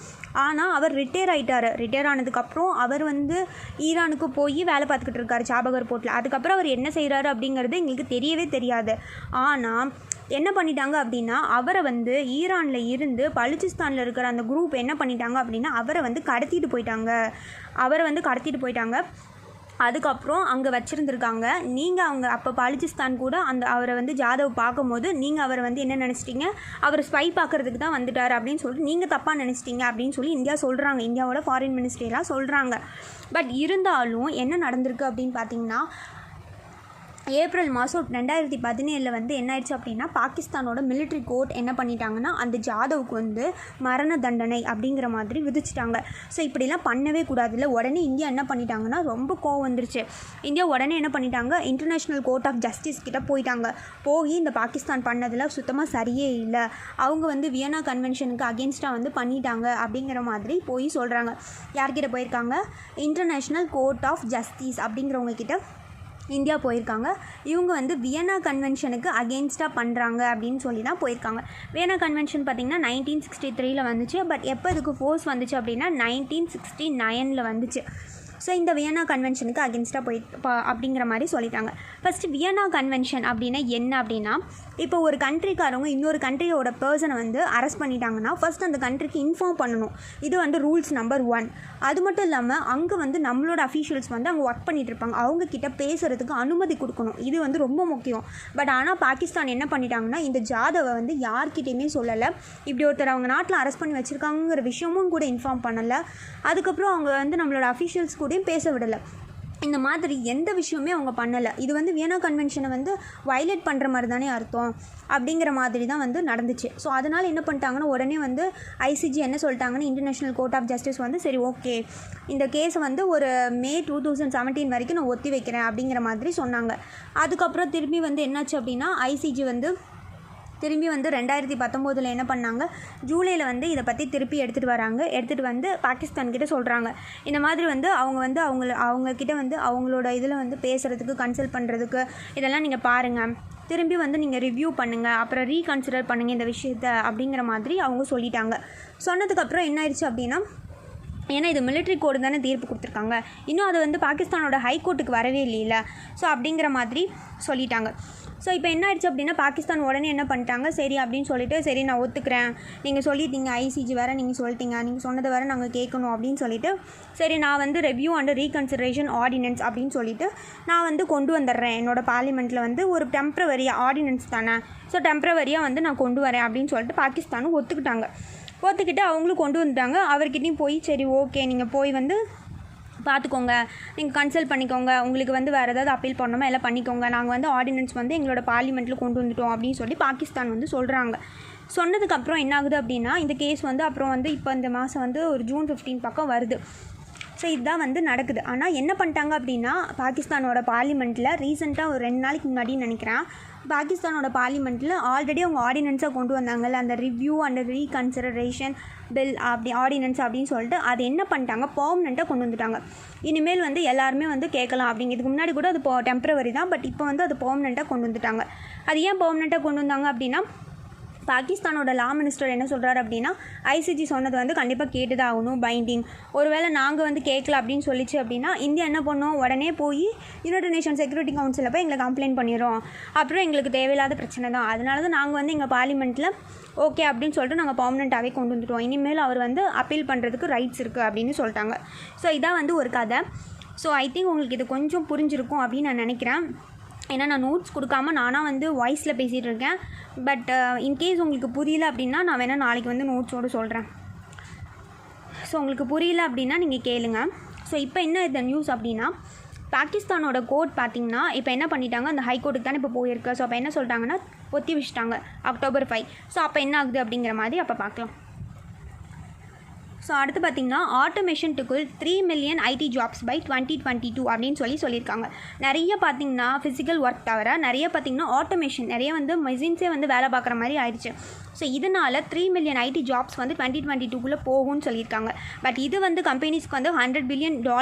[SPEAKER 1] ஆனால் அவர் ரிட்டையர் ஆகிட்டார். ரிட்டையர் ஆனதுக்கப்புறம் அவர் வந்து ஈரானுக்கு போய் வேலை பார்த்துக்கிட்டு இருக்கார் சாபகர் போர்ட்டில். அதுக்கப்புறம் அவர் என்ன செய்கிறாரு அப்படிங்கிறது எங்களுக்கு தெரியவே தெரியாது. ஆனால் என்ன பண்ணிட்டாங்க அப்படின்னா, அவரை வந்து ஈரானில் இருந்து பலுச்சிஸ்தானில் இருக்கிற அந்த குரூப் என்ன பண்ணிட்டாங்க அப்படின்னா அவரை வந்து கடத்திட்டு போயிட்டாங்க. அதுக்கப்புறம் அங்கே வச்சுருந்துருக்காங்க. நீங்கள் அவங்க அப்போ பலுச்சிஸ்தான் கூட அவரை வந்து ஜாதவ் பார்க்கும்போது நீங்கள் அவரை வந்து என்ன நினச்சிட்டிங்க, அவர் ஸ்பை பார்க்குறதுக்கு தான் வந்துட்டார் அப்படின்னு சொல்லிட்டு நீங்கள் தப்பாக நினச்சிட்டிங்க அப்படின்னு சொல்லி இந்தியா சொல்கிறாங்க. இந்தியாவோட ஃபாரின் மினிஸ்ட்ரியெலாம் சொல்கிறாங்க. பட் இருந்தாலும் என்ன நடந்திருக்கு அப்படின்னு பார்த்தீங்கன்னா, ஏப்ரல் மாதம் 2017 வந்து என்ன ஆயிடுச்சு அப்படின்னா பாகிஸ்தானோட மிலிட்ரி கோர்ட் என்ன பண்ணிட்டாங்கன்னா அந்த ஜாதவுக்கு வந்து மரண தண்டனை அப்படிங்கிற மாதிரி விதிச்சிட்டாங்க. ஸோ இப்படிலாம் பண்ணவே கூடாதுல்ல. உடனே இந்தியா என்ன பண்ணிட்டாங்கன்னா ரொம்ப கோவம் வந்துருச்சு. இந்தியா உடனே என்ன பண்ணிட்டாங்க, இன்டர்நேஷ்னல் கோர்ட் ஆஃப் ஜஸ்டிஸ் கிட்ட போயிட்டாங்க. போய் இந்த பாகிஸ்தான் பண்ணதில் சுத்தமாக சரியே இல்லை, அவங்க வந்து வியன்னா கன்வென்ஷனுக்கு அகேன்ஸ்டாக வந்து பண்ணிட்டாங்க அப்படிங்கிற மாதிரி போய் சொல்கிறாங்க. யார்கிட்ட போயிருக்காங்க, இன்டர்நேஷ்னல் கோர்ட் ஆஃப் ஜஸ்டிஸ் அப்படிங்கிறவங்க கிட்ட இந்தியா போயிருக்காங்க. இவங்க வந்து வியன்னா கன்வென்ஷனுக்கு அகெயின்ஸ்டாக பண்ணுறாங்க அப்படின்னு சொல்லி தான் போயிருக்காங்க. வியன்னா கன்வென்ஷன் பார்த்திங்கன்னா 1963 வந்துச்சு. பட் எப்போ இதுக்கு ஃபோர்ஸ் வந்துச்சு அப்படின்னா 1969 வந்துச்சு. ஸோ இந்த வியன்னா கன்வென்ஷனுக்கு அகென்ஸ்டாக அப்படிங்கிற மாதிரி சொல்லிட்டாங்க. ஃபஸ்ட்டு வியன்னா கன்வென்ஷன் அப்படின்னா என்ன அப்படின்னா, இப்போ ஒரு கண்ட்ரிக்காரவங்க இன்னொரு கண்ட்ரியோட பர்சனை வந்து அரெஸ்ட் பண்ணிட்டாங்கன்னா ஃபஸ்ட் அந்த கண்ட்ரிக்கு இன்ஃபார்ம் பண்ணணும். இது வந்து ரூல்ஸ் நம்பர் 1. அது மட்டும் இல்லாமல் அங்கே வந்து நம்மளோட அஃபீஷியல்ஸ் வந்து அங்கே ஒர்க் பண்ணிகிட்டு இருப்பாங்க, அவங்கக்கிட்ட பேசுகிறதுக்கு அனுமதி கொடுக்கணும். இது வந்து ரொம்ப முக்கியம். பட் ஆனால் பாகிஸ்தான் என்ன பண்ணிட்டாங்கன்னா இந்த ஜாதவை வந்து யார்கிட்டையுமே சொல்லலை. இப்படி ஒருத்தர் அவங்க நாட்டில் அரெஸ்ட் பண்ணி வச்சுருக்காங்கிற விஷயமும் கூட இன்ஃபார்ம் பண்ணலை. அதுக்கப்புறம் அவங்க வந்து நம்மளோட அஃபீஷியல்ஸ் கூடயும் பேச விடலை. இந்த மாதிரி எந்த விஷயமே அவங்க பண்ணலை. இது வந்து வியன்னா கன்வென்ஷனை வந்து வயலேட் பண்ணுற மாதிரி தானே அர்த்தம் அப்படிங்கிற மாதிரி தான் வந்து நடந்துச்சு. ஸோ அதனால் என்ன பண்ணிட்டாங்கன்னா உடனே வந்து ICJ என்ன சொல்லிட்டாங்கன்னா, இன்டர்நேஷ்னல் கோர்ட் ஆஃப் ஜஸ்டிஸ் வந்து சரி ஓகே இந்த கேஸை வந்து ஒரு மே 2017 வரைக்கும் நான் ஒத்தி வைக்கிறேன் அப்படிங்கிற மாதிரி சொன்னாங்க. அதுக்கப்புறம் திரும்பி வந்து என்னாச்சு அப்படின்னா ICJ வந்து திரும்பி வந்து 2019 என்ன பண்ணாங்க, ஜூலையில் வந்து இதை பற்றி திருப்பி எடுத்துகிட்டு வந்து பாகிஸ்தான்கிட்ட சொல்கிறாங்க. இந்த மாதிரி வந்து அவங்கக்கிட்ட வந்து அவங்களோட இதில் வந்து பேசுகிறதுக்கு கன்சல்ட் பண்ணுறதுக்கு இதெல்லாம் நீங்கள் பாருங்கள், திரும்பி வந்து நீங்கள் ரிவ்யூ பண்ணுங்கள், அப்புறம் ரீகன்சிடர் பண்ணுங்கள் இந்த விஷயத்தை அப்படிங்கிற மாதிரி அவங்க சொல்லிட்டாங்க. சொன்னதுக்கப்புறம் என்ன ஆயிடுச்சு அப்படின்னா, ஏன்னா இது மிலிட்ரி கோடு தானே தீர்ப்பு கொடுத்துருக்காங்க, இன்னும் அது வந்து பாகிஸ்தானோட ஹைகோர்ட்டுக்கு வரவே இல்லையில. ஸோ அப்படிங்கிற மாதிரி சொல்லிட்டாங்க. ஸோ இப்போ என்ன ஆயிடுச்சு அப்படின்னா, பாகிஸ்தான் உடனே என்ன பண்ணிட்டாங்க, சரி அப்படின்னு சொல்லிட்டு சரி நான் ஒத்துக்கிறேன், நீங்கள் சொல்லிட்டீங்க ICJ வேறு, நீங்கள் சொல்லிட்டீங்க, நீங்கள் சொன்னதை வேறு நாங்கள் கேட்கணும் அப்படின்னு சொல்லிட்டு சரி நான் வந்து ரெவ்யூ அண்ட் ரீகன்சிடரேஷன் ஆர்டினன்ஸ் அப்படின்னு சொல்லிட்டு நான் வந்து கொண்டு வந்துடுறேன் என்னோடய பார்லிமெண்ட்டில் வந்து ஒரு டெம்ப்ரவரியாக ஆர்டினன்ஸ் தானே, ஸோ டெம்ப்ரவரியாக வந்து நான் கொண்டு வரேன் அப்படின்னு சொல்லிட்டு பாகிஸ்தானும் ஒத்துக்கிட்டு அவங்களும் கொண்டு வந்துட்டாங்க. அவர்கிட்டையும் போய் சரி ஓகே நீங்கள் போய் வந்து பார்த்துக்கோங்க, நீங்கள் கன்சல்ட் பண்ணிக்கோங்க, உங்களுக்கு வந்து வேறு ஏதாவது அப்பீல் பண்ணணுமா எல்லாம் பண்ணிக்கோங்க, நாங்கள் வந்து ஆர்டினன்ஸ் வந்து எங்களோட பார்லிமெண்ட்டில் கொண்டு வந்துட்டோம் அப்படின்னு சொல்லி பாகிஸ்தான் வந்து சொல்கிறாங்க. சொன்னதுக்கப்புறம் என்ன ஆகுது அப்படின்னா, இந்த கேஸ் வந்து அப்புறம் வந்து இப்போ இந்த மாதம் வந்து ஒரு ஜூன் 15 பக்கம் வருது. ஸோ இதுதான் வந்து நடக்குது. ஆனால் என்ன பண்ணிட்டாங்க அப்படின்னா, பாகிஸ்தானோட பார்லிமெண்ட்டில் ரீசெண்டாக ஒரு 2 நாளைக்கு முன்னாடி நினைக்கிறேன், பாகிஸ்தானோட பார்லிமெண்ட்டில் ஆல்ரெடி அவங்க ஆர்டினன்ஸாக கொண்டு வந்தாங்கல்ல, அந்த ரிவ்யூ அண்ட் ரீகன்சிடரேஷன் பில் அப்படி ஆர்டினன்ஸ் அப்படின்னு சொல்லிட்டு அது என்ன பண்ணிட்டாங்க, பெர்மனெண்ட்டாக கொண்டு வந்துட்டாங்க. இனிமேல் வந்து எல்லாருமே வந்து கேட்கலாம் அப்படிங்கிறதுக்கு முன்னாடி கூட அது டெம்ப்ரவரி தான், பட் இப்போ வந்து அது பெர்மனெண்ட்டாக கொண்டு வந்துட்டாங்க. அது ஏன் பெர்மனெண்ட்டாக கொண்டு வந்தாங்க அப்படின்னா, பாகிஸ்தானோட லா மினிஸ்டர் என்ன சொல்கிறாரு அப்படின்னா, ICJ சொன்னது வந்து கண்டிப்பாக கேட்டு தான் ஆகணும், பைண்டிங். ஒருவேளை நாங்கள் வந்து கேட்கல அப்படின்னு சொல்லிச்சு அப்படின்னா இந்தியா என்ன பண்ணோம், உடனே போய் யுனைடெட் நேஷன் செக்யூரிட்டி கவுன்சிலில் போய் எங்களை கம்ப்ளைண்ட் பண்ணிடுறோம், அப்புறம் எங்களுக்கு தேவையில்லாத பிரச்சனை தான். அதனால தான் நாங்கள் வந்து எங்கள் பார்லிமெண்ட்டில் ஓகே அப்படின்னு சொல்லிட்டு நாங்கள் பெர்மனெண்ட்டாகவே கொண்டு வந்துட்டோம், இனிமேல் அவர் வந்து அப்பீல் பண்ணுறதுக்கு ரைட்ஸ் இருக்குது அப்படின்னு சொல்லிட்டாங்க. ஸோ இதான் வந்து ஒரு கதை. ஸோ ஐ திங்க் உங்களுக்கு இது கொஞ்சம் புரிஞ்சிருக்கும் அப்படின்னு நான் நினைக்கிறேன். ஏன்னா நான் நோட்ஸ் கொடுக்காம நானாக வந்து வாய்ஸில் பேசிகிட்டு இருக்கேன். பட் இன்கேஸ் உங்களுக்கு புரியல அப்படின்னா நான் வேணால் நாளைக்கு வந்து நோட்ஸோடு சொல்கிறேன். ஸோ உங்களுக்கு புரியல அப்படின்னா நீங்கள் கேளுங்க. ஸோ இப்போ என்ன இந்த நியூஸ் அப்படின்னா, பாகிஸ்தானோட கோர்ட் பார்த்திங்கன்னா இப்போ என்ன பண்ணிட்டாங்க, அந்த ஹைகோர்ட்டுக்கு தானே இப்போ போயிருக்கு. ஸோ அப்போ என்ன சொல்லிட்டாங்கன்னா ஒத்தி வச்சுட்டாங்க October 5. ஸோ அப்போ என்ன ஆகுது அப்படிங்கிற மாதிரி அப்போ பார்க்கலாம். ஸோ அடுத்து பார்த்திங்கன்னா, ஆட்டோமேஷன் டுக்குள் 3 million IT ஜாப்ஸ் பை 2022 அப்படின்னு சொல்லியிருக்காங்க. நிறைய பார்த்திங்கன்னா ஃபிசிக்கல் ஒர்க் தவிர நிறைய பார்த்திங்கன்னா ஆட்டோமேஷன், நிறைய வந்து மெஷின்ஸே வந்து வேலை பார்க்குற மாதிரி ஆயிடுச்சு. ஸோ இதனால் 3 million IT ஜாப்ஸ் வந்து 2022 போகும்னு சொல்லியிருக்காங்க. பட் இது வந்து கம்பெனிஸ்க்கு வந்து $100 billion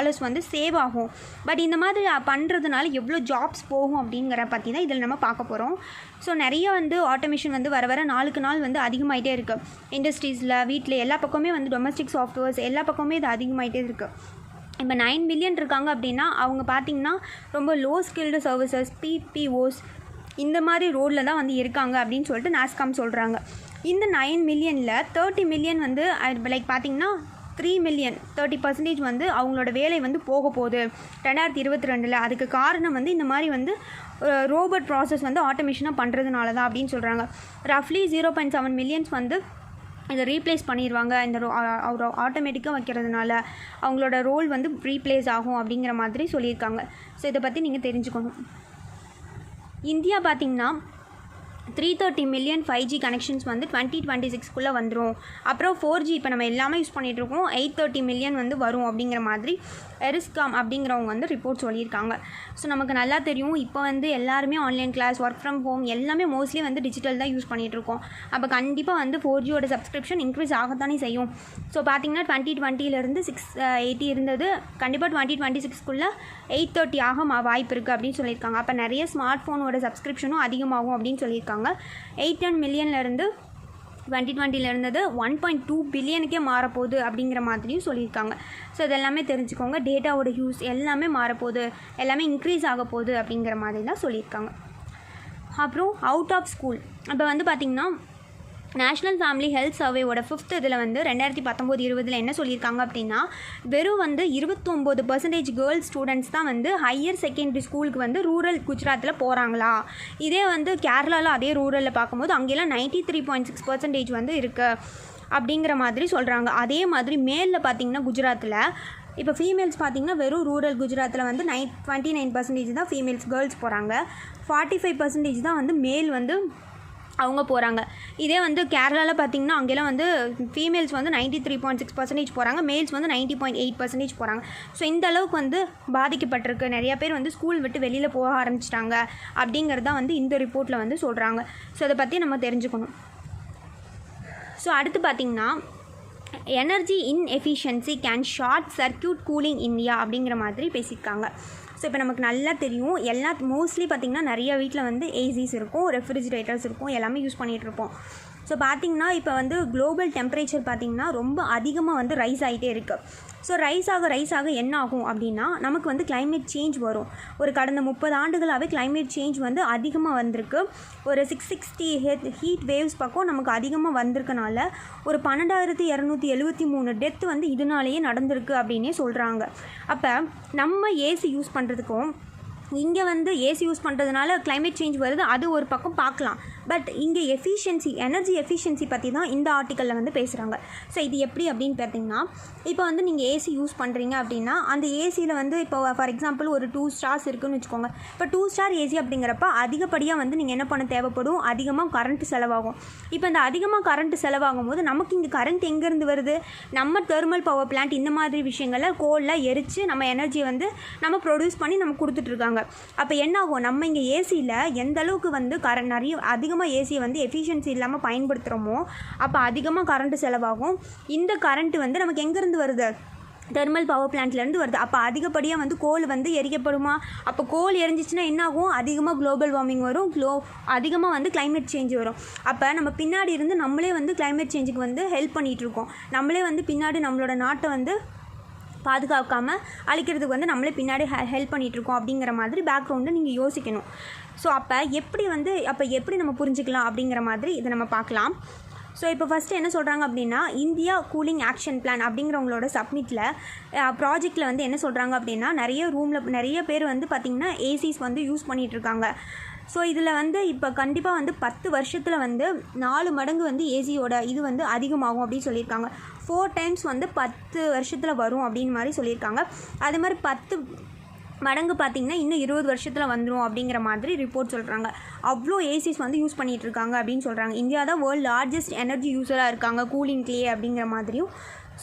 [SPEAKER 1] வந்து சேவ் ஆகும். பட் இந்த மாதிரி பண்ணுறதுனால எவ்வளோ ஜாப்ஸ் போகும் அப்படிங்கிற பற்றி தான் இதில் நம்ம பார்க்க போகிறோம். ஸோ நிறைய வந்து ஆட்டோமேஷன் வந்து வர நாளுக்கு நாள் வந்து அதிகமாகிட்டே இருக்குது. இண்டஸ்ட்ரீஸில், வீட்டில் எல்லா பக்கமே வந்து டொமஸ்டிக் சாஃப்ட்வேர்ஸ் எல்லா பக்கமே இது அதிகமாகிட்டே இருக்குது. இப்போ 9 million இருக்காங்க அப்படின்னா அவங்க பார்த்திங்கன்னா ரொம்ப லோ ஸ்கில்டு சர்வீசஸ், PPOs இந்த மாதிரி ரோலில் தான் வந்து இருக்காங்க அப்படின்னு சொல்லிட்டு நாஸ்காம் சொல்கிறாங்க. இந்த 9 millionல் 30 million வந்து லைக் பார்த்திங்கன்னா 3 million 30% வந்து அவங்களோட வேலை வந்து போக போகுது 2022. அதுக்கு காரணம் வந்து இந்த மாதிரி வந்து ரோபோட் ப்ராசஸ் வந்து ஆட்டோமேஷனாக பண்ணுறதுனால தான் அப்படின்னு சொல்கிறாங்க. ரஃப்லி 0.7 million வந்து இதை ரீப்ளேஸ் பண்ணிடுவாங்க. இந்த ஆட்டோமேட்டிக்காக வைக்கிறதுனால அவங்களோட ரோல் வந்து ரீப்ளேஸ் ஆகும் அப்படிங்கிற மாதிரி சொல்லியிருக்காங்க. ஸோ இதை பற்றி நீங்கள் தெரிஞ்சுக்கணும். இந்தியா பார்த்திங்கன்னா 330 மில்லியன் 5G கனெக்ஷன்ஸ் வந்து 2026 வந்துடும். அப்புறம் 4G இப்போ நம்ம எல்லாமே யூஸ் பண்ணிகிட்ருக்கோம், 830 மில்லியன் வந்து வரும் அப்படிங்கிற மாதிரி எரிஸ்காம் அப்படிங்கிறவங்க வந்து ரிப்போர்ட் சொல்லியிருக்காங்க. ஸோ நமக்கு நல்லா தெரியும், இப்போ வந்து எல்லாருமே online class, work from home எல்லாமே மோஸ்ட்லி வந்து டிஜிட்டல் தான் யூஸ் பண்ணிகிட்ருக்கோம். அப்போ கண்டிப்பாக வந்து 4Gயோட சப்ஸ்கிரிப்ஷன் இன்க்ரீஸ் ஆகத்தானே செய்யும். ஸோ பார்த்திங்கன்னா 2020 680 இருந்தது, கண்டிப்பாக 2026 830 ஆக வாய்ப்பு இருக்குது அப்படின்னு சொல்லியிருக்காங்க. அப்போ நிறைய ஸ்மார்ட் ஃபோனோட சப்ஸ்கிரிப்ஷனும் அதிகமாகும் அப்படின்னு சொல்லியிருக்காங்க. 810 மில்லியன்லேருந்து 2020 இருந்தது 1.2 பில்லியனுக்கே மாறப்போகுது அப்படிங்கிற மாதிரியும் சொல்லியிருக்காங்க. ஸோ இதெல்லாமே தெரிஞ்சுக்கோங்க, டேட்டாவோட யூஸ் எல்லாமே மாறப்போகுது, எல்லாமே இன்க்ரீஸ் ஆக போகுது அப்படிங்கிற மாதிரி தான் சொல்லியிருக்காங்க. அப்புறம் அவுட் ஆஃப் ஸ்கூல் இப்போ வந்து பார்த்திங்கன்னா நேஷ்னல் ஃபேமிலி ஹெல்த் சர்வேவோட 5th இதில் வந்து 2019-20 என்ன சொல்லியிருக்காங்க அப்படின்னா, வெறும் வந்து 29% கேர்ள்ஸ் ஸ்டூடெண்ட்ஸ் தான் வந்து ஹையர் செகண்டரி ஸ்கூலுக்கு வந்து ரூரல் குஜராத்தில் போகிறாங்களா. இதே வந்து கேரளாவில் அதே ரூரலில் பார்க்கும்போது அங்கெல்லாம் 93.6% வந்து இருக்குது அப்படிங்கிற மாதிரி சொல்கிறாங்க. அதே மாதிரி மேலில் பார்த்திங்கன்னா குஜராத்தில் இப்போ ஃபீமேல்ஸ் பார்த்திங்கன்னா வெறும் ரூரல் குஜராத்தில் வந்து 29% தான் ஃபீமேல்ஸ் கேர்ள்ஸ் போகிறாங்க, 45% தான் வந்து மேல் வந்து அவங்க போகிறாங்க. இதே வந்து கேரளாவில் பார்த்திங்கன்னா அங்கெல்லாம் வந்து ஃபீமேல்ஸ் வந்து 93.6% போகிறாங்க, மேல்ஸ் வந்து 90.8% போகிறாங்க. ஸோ இந்த அளவுக்கு வந்து பாதிக்கப்பட்டிருக்கு, நிறையா பேர் வந்து ஸ்கூல் விட்டு வெளியில் போக ஆரம்பிச்சிட்டாங்க அப்படிங்கிறது தான் வந்து இந்த ரிப்போர்ட்டில் வந்து சொல்கிறாங்க. ஸோ அதை பற்றி நம்ம தெரிஞ்சுக்கணும். ஸோ அடுத்து பார்த்திங்கன்னா energy inefficiency can short circuit cooling India அப்படிங்கிற மாதிரி பேசியிருக்காங்க. ஸோ இப்போ நமக்கு நல்லா தெரியும், மோஸ்ட்லி பார்த்திங்கன்னா நிறைய வீட்டில் வந்து ஏசிஸ் இருக்கும், ரெஃப்ரிஜிரேட்டர்ஸ் இருக்கும், எல்லாமே யூஸ் பண்ணிகிட்ருப்போம். ஸோ பார்த்திங்கன்னா இப்போ வந்து குளோபல் டெம்பரேச்சர் பார்த்திங்கன்னா ரொம்ப அதிகமாக வந்து ரைஸ் ஆகிட்டே இருக்குது. ஸோ ரைஸ் ஆக என்ன ஆகும் அப்படின்னா, நமக்கு வந்து கிளைமேட் சேஞ்ச் வரும். ஒரு கடந்த 30 ஆண்டுகளாகவே கிளைமேட் சேஞ்ச் வந்து அதிகமாக வந்திருக்கு. ஒரு 660 ஹீட் வேவ்ஸ் பக்கம் நமக்கு அதிகமாக வந்திருக்கனால ஒரு 12,273 டெத்து வந்து இதனாலேயே நடந்திருக்கு அப்படின்னே சொல்கிறாங்க. அப்போ நம்ம ஏசி யூஸ் பண்ணுறதுக்கும் இங்கே வந்து ஏசி யூஸ் பண்ணுறதுனால கிளைமேட் சேஞ்ச் வருது, அது ஒரு பக்கம் பார்க்கலாம். பட் இங்கே எனர்ஜி எஃபிஷியன்சி பற்றி தான் இந்த ஆர்டிக்கலில் வந்து பேசுகிறாங்க. ஸோ இது எப்படி அப்படின்னு பார்த்தீங்கன்னா, இப்போ வந்து நீங்கள் ஏசி யூஸ் பண்ணுறீங்க அப்படின்னா அந்த ஏசியில் வந்து இப்போ ஃபார் எக்ஸாம்பிள் ஒரு 2 ஸ்டார்ஸ் இருக்குதுன்னு வச்சுக்கோங்க. இப்போ 2 ஸ்டார் ஏசி அப்படிங்கிறப்ப அதிகப்படியாக வந்து நீங்கள் என்ன பண்ண தேவைப்படும், அதிகமாக கரண்ட் செலவாகும். இப்போ இந்த அதிகமாக கரண்ட் செலவாகும் போது நமக்கு இங்கே கரண்ட் எங்கேருந்து வருது, நம்ம தெர்மல் பவர் பிளான்ட் இந்த மாதிரி விஷயங்களில் கோலில் எரித்து நம்ம எனர்ஜியை வந்து நம்ம ப்ரொடியூஸ் பண்ணி நம்ம கொடுத்துட்ருக்காங்க. அப்போ என்ன ஆகும், நம்ம இங்கே ஏசியில் எந்த அளவுக்கு வந்து நிறைய அதிகமாக ஏசியை வந்து எஃபிஷியன்சி இல்லாமல் பயன்படுத்துகிறோமோ அப்போ அதிகமாக கரண்ட் செலவாகும். இந்த கரண்ட் வந்து நமக்கு எங்கேருந்து வருது, தெர்மல் பவர் பிளான்ட்லேருந்து வருது. அப்போ அதிகப்படியாக வந்து கோல் வந்து எரிக்கப்படுமா, அப்போ கோல் எரிஞ்சிச்சுன்னா என்ன ஆகும், அதிகமாக குளோபல் வார்மிங் வரும், அதிகமாக வந்து கிளைமேட் சேஞ்ச் வரும். அப்போ நம்ம பின்னாடி இருந்து நம்மளே வந்து கிளைமேட் சேஞ்சுக்கு வந்து ஹெல்ப் பண்ணிகிட்ருக்கோம். நம்மளே வந்து பின்னாடி நம்மளோட நாட்டை வந்து பாதுகாக்காமல் அழிக்கிறதுக்கு வந்து நம்மளே பின்னாடி ஹெல்ப் பண்ணிகிட்ருக்கோம் அப்படிங்கிற மாதிரி பேக்ரவுண்டை நீங்கள் யோசிக்கணும். ஸோ அப்போ எப்படி நம்ம புரிஞ்சுக்கலாம் அப்படிங்கிற மாதிரி இதை நம்ம பார்க்கலாம். ஸோ இப்போ ஃபஸ்ட்டு என்ன சொல்கிறாங்க அப்படின்னா, இந்தியா கூலிங் ஆக்ஷன் பிளான் அப்படிங்கிறவங்களோட சப்மிட்டில் ப்ராஜெக்டில் வந்து என்ன சொல்கிறாங்க அப்படின்னா, நிறைய பேர் வந்து பார்த்திங்கன்னா ஏசிஸ் வந்து யூஸ் பண்ணிகிட்ருக்காங்க. ஸோ இதில் வந்து இப்போ கண்டிப்பாக வந்து 10 வருஷத்தில் வந்து 4 மடங்கு வந்து ஏசியோட இது வந்து அதிகமாகும் அப்படின்னு சொல்லியிருக்காங்க. 4 டைம்ஸ் வந்து 10 வருஷத்தில் வரும் அப்படின்னு மாதிரி சொல்லியிருக்காங்க. அது மாதிரி 10 மடங்கு பார்த்திங்கன்னா இன்னும் 20 வருஷத்தில் வந்துடும் அப்படிங்கிற மாதிரி ரிப்போர்ட் சொல்கிறாங்க. அவ்வளோ ஏசிஸ் வந்து யூஸ் பண்ணிகிட்ருக்காங்க அப்படின்னு சொல்கிறாங்க. இந்தியா தான் வேர்ல்டு லார்ஜஸ்ட் எனர்ஜி யூஸராக இருக்காங்க கூலிங்லேயே அப்படிங்கிற மாதிரியும்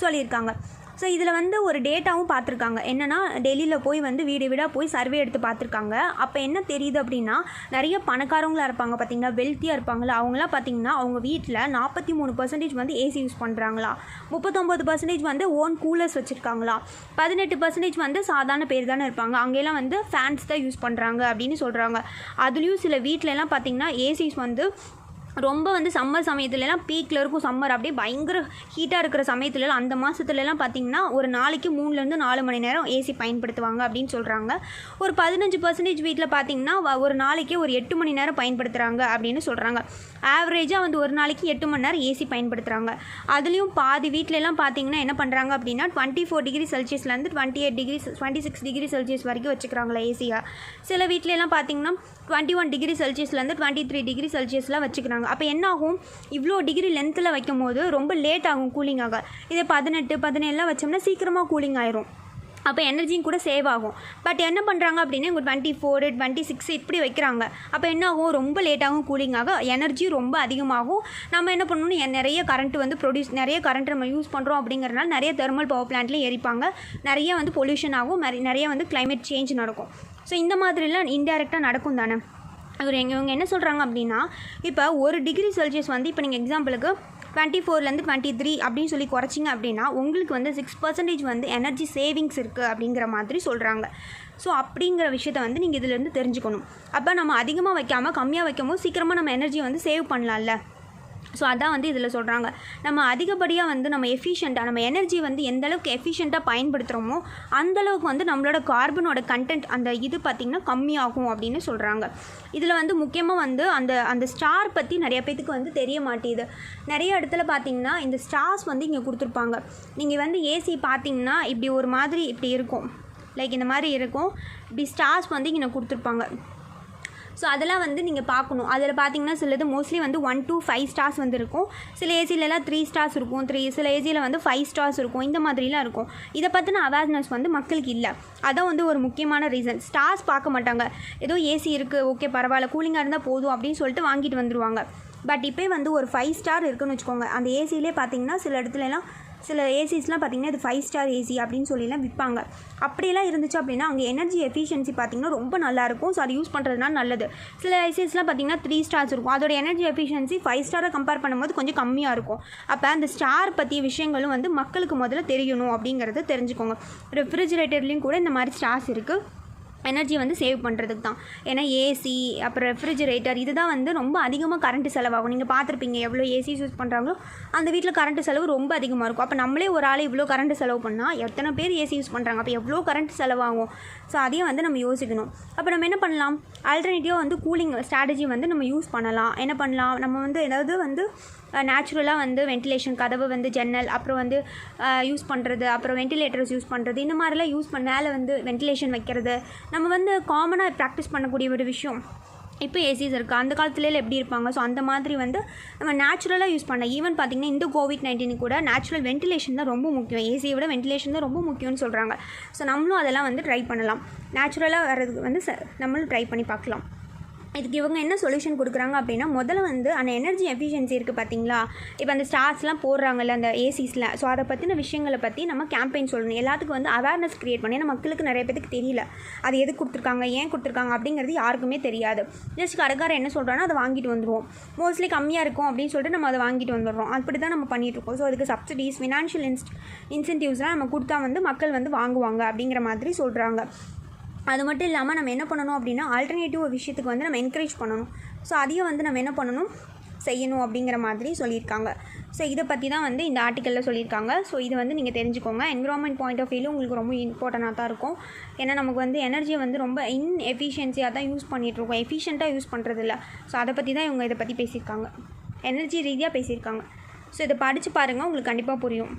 [SPEAKER 1] சொல்லியிருக்காங்க. ஸோ இதில் வந்து ஒரு டேட்டாவும் பார்த்துருக்காங்க. என்னென்னா டெல்லியில் போய் வந்து வீடாக போய் சர்வே எடுத்து பார்த்துருக்காங்க. அப்போ என்ன தெரியுது அப்படின்னா, நிறைய பணக்காரங்களாக இருப்பாங்க பார்த்திங்கன்னா, வெல்த்தியாக இருப்பாங்களா, அவங்களாம் பார்த்திங்கன்னா அவங்க வீட்டில் 43% வந்து ஏசி யூஸ் பண்ணுறாங்களா, 39% வந்து ஓன் கூலர்ஸ் வச்சுருக்காங்களா, 18% வந்து சாதாரண பேர் தானே இருப்பாங்க, அங்கெல்லாம் வந்து ஃபேன்ஸ் தான் யூஸ் பண்ணுறாங்க அப்படின்னு சொல்கிறாங்க. அதுலேயும் சில வீட்டிலலாம் பார்த்திங்கன்னா ஏசிஸ் வந்து ரொம்ப வந்து சம்மர் சமயத்துலலாம் பீக்கில் இருக்கும், சம்மர் அப்படியே பயங்கர ஹீட்டாக இருக்கிற சமயத்துலலாம் அந்த மாதத்துலலாம் பார்த்திங்கன்னா ஒரு நாளைக்கு 3-4 மணி நேரம் ஏசி பயன்படுத்துவாங்க அப்படின்னு சொல்கிறாங்க. ஒரு 15% வீட்டில் பார்த்திங்கன்னா ஒரு நாளைக்கு ஒரு 8 மணி நேரம் பயன்படுத்துகிறாங்க அப்படின்னு சொல்கிறாங்க. ஆவரேஜாக வந்து ஒரு நாளைக்கு 8 மணி நேரம் ஏசி பயன்படுத்துகிறாங்க. அதுலேயும் பாதி வீட்டிலலாம் பார்த்திங்கன்னா என்ன பண்ணுறாங்க அப்படின்னா 24 டிகிரி செல்சியஸ்லேருந்து 26 டிகிரி செல்சியஸ் வரைக்கும் வச்சுக்கிறாங்களா ஏசியாக. சில வீட்டிலலாம் பார்த்திங்கன்னா 21 டிகிரி செல்சியஸ்லேருந்து 23 டிகிரி செல்சியஸ்லாம் வச்சுக்கிறாங்க. அப்போ என்ன ஆகும், இவ்வளோ டிகிரி லென்த்தில் வைக்கும் போது ரொம்ப லேட் ஆகும் கூலிங் ஆக. இதே 18-17 வச்சோம்னா சீக்கிரமாக கூலிங் ஆயிரும். அப்போ எனர்ஜியும் கூட சேவ் ஆகும். பட் என்ன பண்ணுறாங்க அப்படின்னா இவங்க 24, 26 இப்படி வைக்கிறாங்க. அப்போ என்ன ஆகும், ரொம்ப லேட்டாகும் கூலிங் ஆக, எனர்ஜி ரொம்ப அதிகமாகும். நம்ம என்ன பண்ணணும், நிறைய கரண்ட் வந்து நிறைய கரண்ட் நம்ம யூஸ் பண்ணுறோம் அப்படிங்கிறதுனால நிறைய தெர்மல் பவர் பிளான்ட்லேயும் எரிப்பாங்க, நிறைய வந்து பொல்யூஷன் ஆகும், நிறைய வந்து கிளைமேட் சேஞ்ச் நடக்கும். ஸோ இந்த மாதிரிலாம் இன்டெரக்டாக நடக்கும் தானே. இவங்க என்ன சொல்கிறாங்க அப்படின்னா, இப்போ 1 டிகிரி செல்சியஸ் வந்து இப்போ நீங்கள் எக்ஸாம்பிளுக்கு 24லேருந்து 23 அப்படின்னு சொல்லி குறைச்சிங்க அப்படின்னா உங்களுக்கு வந்து 6% வந்து எனர்ஜி சேவிங்ஸ் இருக்குது அப்படிங்கிற மாதிரி சொல்கிறாங்க. ஸோ அப்படிங்கிற விஷயத்தை வந்து நீங்கள் இதிலேருந்து தெரிஞ்சுக்கணும். அப்போ நம்ம அதிகமாக வைக்காமல் கம்மியாக வைக்கும்போது சீக்கிரமாக நம்ம எனர்ஜி வந்து சேவ் பண்ணலாம்ல. ஸோ அதான் வந்து இதில் சொல்கிறாங்க. நம்ம அதிகப்படியாக வந்து நம்ம எஃபிஷியண்ட்டாக நம்ம எனர்ஜி வந்து எந்தளவுக்கு எஃபிஷியண்ட்டாக பயன்படுத்துகிறோமோ அந்தளவுக்கு வந்து நம்மளோட கார்பனோட கண்டென்ட் அந்த இது பார்த்திங்கன்னா கம்மியாகும் அப்படின்னு சொல்கிறாங்க. இதில் வந்து முக்கியமாக வந்து அந்த ஸ்டார் பற்றி நிறைய பேத்துக்கு வந்து தெரிய மாட்டேது. நிறைய இடத்துல பார்த்திங்கன்னா இந்த ஸ்டார்ஸ் வந்து இங்கே கொடுத்துருப்பாங்க. நீங்கள் வந்து ஏசி பார்த்திங்கன்னா இப்படி ஒரு மாதிரி இப்படி இருக்கும், லைக் இந்த மாதிரி இருக்கும், இப்படி ஸ்டார்ஸ் வந்து இங்கே கொடுத்துருப்பாங்க. ஸோ அதெல்லாம் வந்து நீங்கள் பார்க்கணும். அதில் பார்த்தீங்கன்னா சிலது மோஸ்ட்லி வந்து 1 to 5 ஸ்டார்ஸ் வந்து இருக்கும். சில ஏசிலலாம் 3 ஸ்டார்ஸ் இருக்கும், சில ஏசியில் வந்து 5 ஸ்டார்ஸ் இருக்கும், இந்த மாதிரிலாம் இருக்கும். இதை பற்றின அவேர்னஸ் வந்து மக்களுக்கு இல்லை. அதான் வந்து ஒரு முக்கியமான ரீசன். ஸ்டார்ஸ் பார்க்க மாட்டாங்க, ஏதோ ஏசி இருக்குது ஓகே பரவாயில்ல கூலிங்காக இருந்தால் போதும் அப்படின்னு சொல்லிட்டு வாங்கிட்டு வந்துடுவாங்க. பட் இப்போ வந்து ஒரு 5 ஸ்டார் இருக்குன்னு வச்சுக்கோங்க, அந்த ஏசியிலே பார்த்தீங்கன்னா சில இடத்துலலாம் சில ஏசிஸ்லாம் பார்த்திங்கன்னா இது 5 ஸ்டார் ஏசி அப்படின்னு சொல்லிலாம் விற்பாங்க. அப்படியெல்லாம் இருந்துச்சு அப்படின்னா அங்கே எனர்ஜி எஃபிஷியன்சி பார்த்திங்கன்னா ரொம்ப நல்லாயிருக்கும். ஸோ அது யூஸ் பண்ணுறதுனால நல்லது. சில ஏசிஸ்லாம் பார்த்திங்கன்னா 3 ஸ்டார்ஸ் இருக்கும், அதோட எனர்ஜி எஃபிஷியன்சி 5 ஸ்டாரை கம்பேர் பண்ணும்போது கொஞ்சம் கம்மியாக இருக்கும். அப்போ அந்த ஸ்டார் பற்றிய விஷயங்களும் வந்து மக்களுக்கு முதல்ல தெரியணும் அப்படிங்கிறத தெரிஞ்சுக்கோங்க. ரெஃப்ரிஜிரேட்டர்லேயும் கூட இந்த மாதிரி ஸ்டார்ஸ் இருக்குது, எனர்ஜி வந்து சேவ் பண்ணுறதுக்கு தான். ஏன்னா ஏசி அப்புறம் ரெஃப்ரிஜிரேட்டர் இதுதான் வந்து ரொம்ப அதிகமாக கரண்ட் செலவாகும். நீங்கள் பார்த்துருப்பீங்க எவ்வளோ ஏசி யூஸ் பண்ணுறாங்களோ அந்த வீட்டில் கரண்ட் செலவு ரொம்ப அதிகமாக இருக்கும். அப்போ நம்மளே ஒரு ஆள் இவ்வளோ கரண்ட் செலவு பண்ணால் எத்தனை பேர் ஏசி யூஸ் பண்ணுறாங்க, அப்போ எவ்வளோ கரண்ட் செலவாகும். ஸோ அதையும் வந்து நம்ம யோசிக்கணும். அப்போ நம்ம என்ன பண்ணலாம், ஆல்டர்னேட்டிவாக வந்து கூலிங் ஸ்ட்ராட்டஜி வந்து நம்ம யூஸ் பண்ணலாம். என்ன பண்ணலாம், நம்ம வந்து ஏதாவது வந்து நேச்சுரலாக வந்து வென்டிலேஷன் கதவு வந்து ஜன்னல் அப்புறம் வந்து யூஸ் பண்ணுறது, அப்புறம் வென்டிலேட்டர்ஸ் யூஸ் பண்ணுறது, இந்த மாதிரிலாம் யூஸ் மேலே வந்து வென்டிலேஷன் வைக்கிறது நம்ம வந்து காமனாக ப்ராக்டிஸ் பண்ணக்கூடிய ஒரு விஷயம். இப்போ ஏசிஸ் இருக்குது, அந்த காலத்துலேயே எப்படி இருப்பாங்க. ஸோ அந்த மாதிரி வந்து நம்ம நேச்சுரலாக யூஸ் பண்ண. ஈவன் பார்த்திங்கன்னா இந்த COVID-19 கூட நேச்சுரல் வென்டிலேஷன் தான் ரொம்ப முக்கியம், ஏசியை விட வென்டிலேஷன் தான் ரொம்ப முக்கியம்னு சொல்கிறாங்க. ஸோ நம்மளும் அதெல்லாம் வந்து ட்ரை பண்ணலாம். நேச்சுரலாக வர்றதுக்கு வந்து நம்மளும் ட்ரை பண்ணி பார்க்கலாம். இதுக்கு இவங்க என்ன சொல்யூஷன் கொடுக்குறாங்க அப்படின்னா, முதல்ல வந்து அந்த எனர்ஜி எஃபிஷியன்சி இருக்குது பார்த்தீங்களா, இப்போ அந்த ஸ்டார்ஸ்லாம் போடுறாங்கல்ல அந்த ஏசிஸில். ஸோ அதை பற்றின விஷயங்களை பற்றி நம்ம கேம்பெயின் சொல்லணும், எல்லாத்துக்கும் வந்து அவேர்னஸ் க்ரியேட் பண்ணி. ஏன்னா மக்களுக்கு நிறைய பேருக்கு தெரியல அது எது கொடுத்துருக்காங்க ஏன் கொடுத்துருக்காங்க அப்படிங்கிறது யாருக்குமே தெரியாது. ஜஸ்ட் கடைக்காரர் என்ன சொல்கிறானோ அதை வாங்கிட்டு வந்துடுவோம். மோஸ்ட்லி கம்மியாக இருக்கும் அப்படின்னு சொல்லிட்டு நம்ம அதை வாங்கிட்டு வந்துடுறோம். அப்படி தான் நம்ம பண்ணிகிட்ருக்கோம். ஸோ அதுக்கு சப்சிடிஸ் ஃபினான்ஷியல் இன்சென்டிவ்ஸ்லாம் நம்ம கொடுத்தா வந்து மக்கள் வந்து வாங்குவாங்க அப்படிங்கிற மாதிரி சொல்கிறாங்க. அது மட்டும் இல்லாமல் நம்ம என்ன பண்ணணும் அப்படின்னா, ஆல்டர்னேட்டிவ் விஷயத்துக்கு வந்து நம்ம என்கரேஜ் பண்ணணும். ஸோ அதையும் வந்து நம்ம என்ன பண்ணணும் செய்யணும் அப்படிங்கிற மாதிரி சொல்லியிருக்காங்க. ஸோ இதை பற்றி தான் வந்து இந்த ஆர்டிக்கலில் சொல்லியிருக்காங்க. ஸோ இதை வந்து நீங்கள் தெரிஞ்சுக்கோங்க. என்விரான்மெண்ட் பாயிண்ட் ஆஃப் வியூவில் உங்களுக்கு ரொம்ப இம்பார்ட்டண்ட்டாக தான் இருக்கும். ஏன்னா நமக்கு வந்து எனர்ஜியை வந்து ரொம்ப எஃபிஷியன்சியாக தான் யூஸ் பண்ணிகிட்ருக்கோம், எஃபிஷியண்ட்டாக யூஸ் பண்ணுறதில்ல. ஸோ அதை பற்றி தான் இவங்க இதை பற்றி பேசியிருக்காங்க, எனர்ஜி ரீதியாக பேசியிருக்காங்க. ஸோ இதை படித்து பாருங்கள், உங்களுக்கு கண்டிப்பாக புரியும்.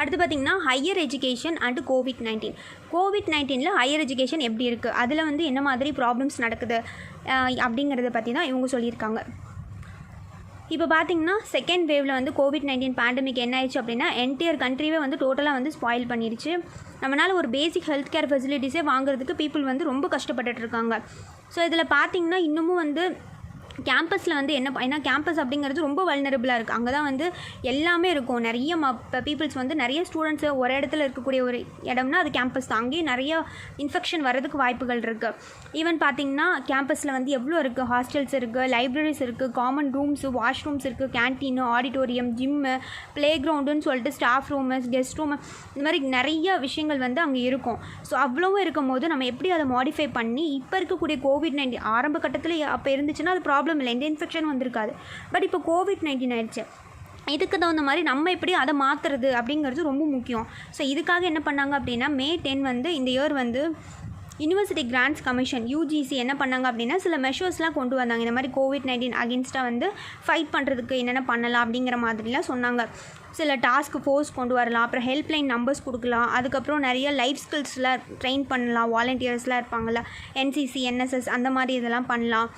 [SPEAKER 1] அடுத்து பார்த்திங்கன்னா higher education and COVID-19 higher education எப்படி இருக்குது, அதில் வந்து என்ன மாதிரி ப்ராப்ளம்ஸ் நடக்குது அப்படிங்கிறத பற்றி தான் இவங்க சொல்லியிருக்காங்க. இப்போ பார்த்திங்கன்னா செகண்ட் வேவில் வந்து COVID-19 பேண்டமிக் என்ன ஆயிடுச்சு அப்படின்னா என்டையர் கண்ட்ரியே வந்து டோட்டலாக வந்து ஸ்பாயில் பண்ணிடுச்சு. நம்மளால் ஒரு பேசிக் ஹெல்த் கேர் ஃபெசிலிட்டிஸே வாங்குறதுக்கு பீப்புள் வந்து ரொம்ப கஷ்டப்பட்டுட்ருக்காங்க. ஸோ இதில் பார்த்திங்கன்னா இன்னமும் வந்து கேம்பஸில் வந்து ஏன்னா கேம்பஸ் அப்படிங்கிறது ரொம்ப வல்னரபிளாக இருக்குது. அங்கே தான் வந்து எல்லாமே இருக்கும். நிறைய பீப்புள்ஸ் வந்து நிறைய ஸ்டூடெண்ட்ஸு ஒரு இடத்துல இருக்கக்கூடிய ஒரு இடம்னா அது கேம்பஸ் தான். அங்கேயும் நிறைய இன்ஃபெக்ஷன் வரதுக்கு வாய்ப்புகள் இருக்குது. ஈவன் பார்த்திங்கன்னா கேம்பஸில் வந்து எவ்வளோ இருக்குது, ஹாஸ்டல்ஸ் இருக்குது, லைப்ரரிஸ் இருக்குது, காமன் ரூம்ஸு, வாஷ்ரூம்ஸ் இருக்குது, கேன்டீனு, ஆடிட்டோரியம், ஜிம்மு, ப்ளே கிரவுண்டுன்னு சொல்லிட்டு ஸ்டாஃப் ரூமு, கெஸ்ட் ரூமு, இந்த மாதிரி நிறைய விஷயங்கள் வந்து அங்கே இருக்கும். ஸோ அவ்வளோவும் இருக்கும் போது நம்ம எப்படி அதை மாடிஃபை பண்ணி இப்போ இருக்கக்கூடிய COVID-19 ஆரம்ப கட்டத்தில் அப்போ இருந்துச்சுன்னா அது ப்ராப்ளம் இல்லை, எந்த இன்ஃபெக்ஷன் வந்திருக்காது. பட் இப்போ COVID-19 ஆயிடுச்சு. இதுக்கு தகுந்த மாதிரி நம்ம எப்படி அதை மாற்றுறது அப்படிங்கிறது ரொம்ப முக்கியம். ஸோ இதுக்காக என்ன பண்ணாங்க அப்படின்னா May 10 வந்து இந்த இயர் வந்து யூனிவர்சிட்டி கிராண்ட்ஸ் கமிஷன் UGC என்ன பண்ணாங்க அப்படின்னா சில மெஷர்ஸ்லாம் கொண்டு வந்தாங்க. இந்த மாதிரி COVID-19 அகென்ஸ்டாக வந்து ஃபைட் பண்ணுறதுக்கு என்னென்ன பண்ணலாம் அப்படிங்கிற மாதிரிலாம் சொன்னாங்க. சில டாஸ்க் ஃபோர்ஸ் கொண்டு வரலாம், அப்புறம் ஹெல்ப்லைன் நம்பர்ஸ் கொடுக்கலாம், அதுக்கப்புறம் நிறைய லைஃப் ஸ்கில்ஸ்லாம் ட்ரெயின் பண்ணலாம், வாலண்டியர்ஸ்லாம் இருப்பாங்கள்ல, NCC NSS அந்த மாதிரி இதெல்லாம் பண்ணலாம்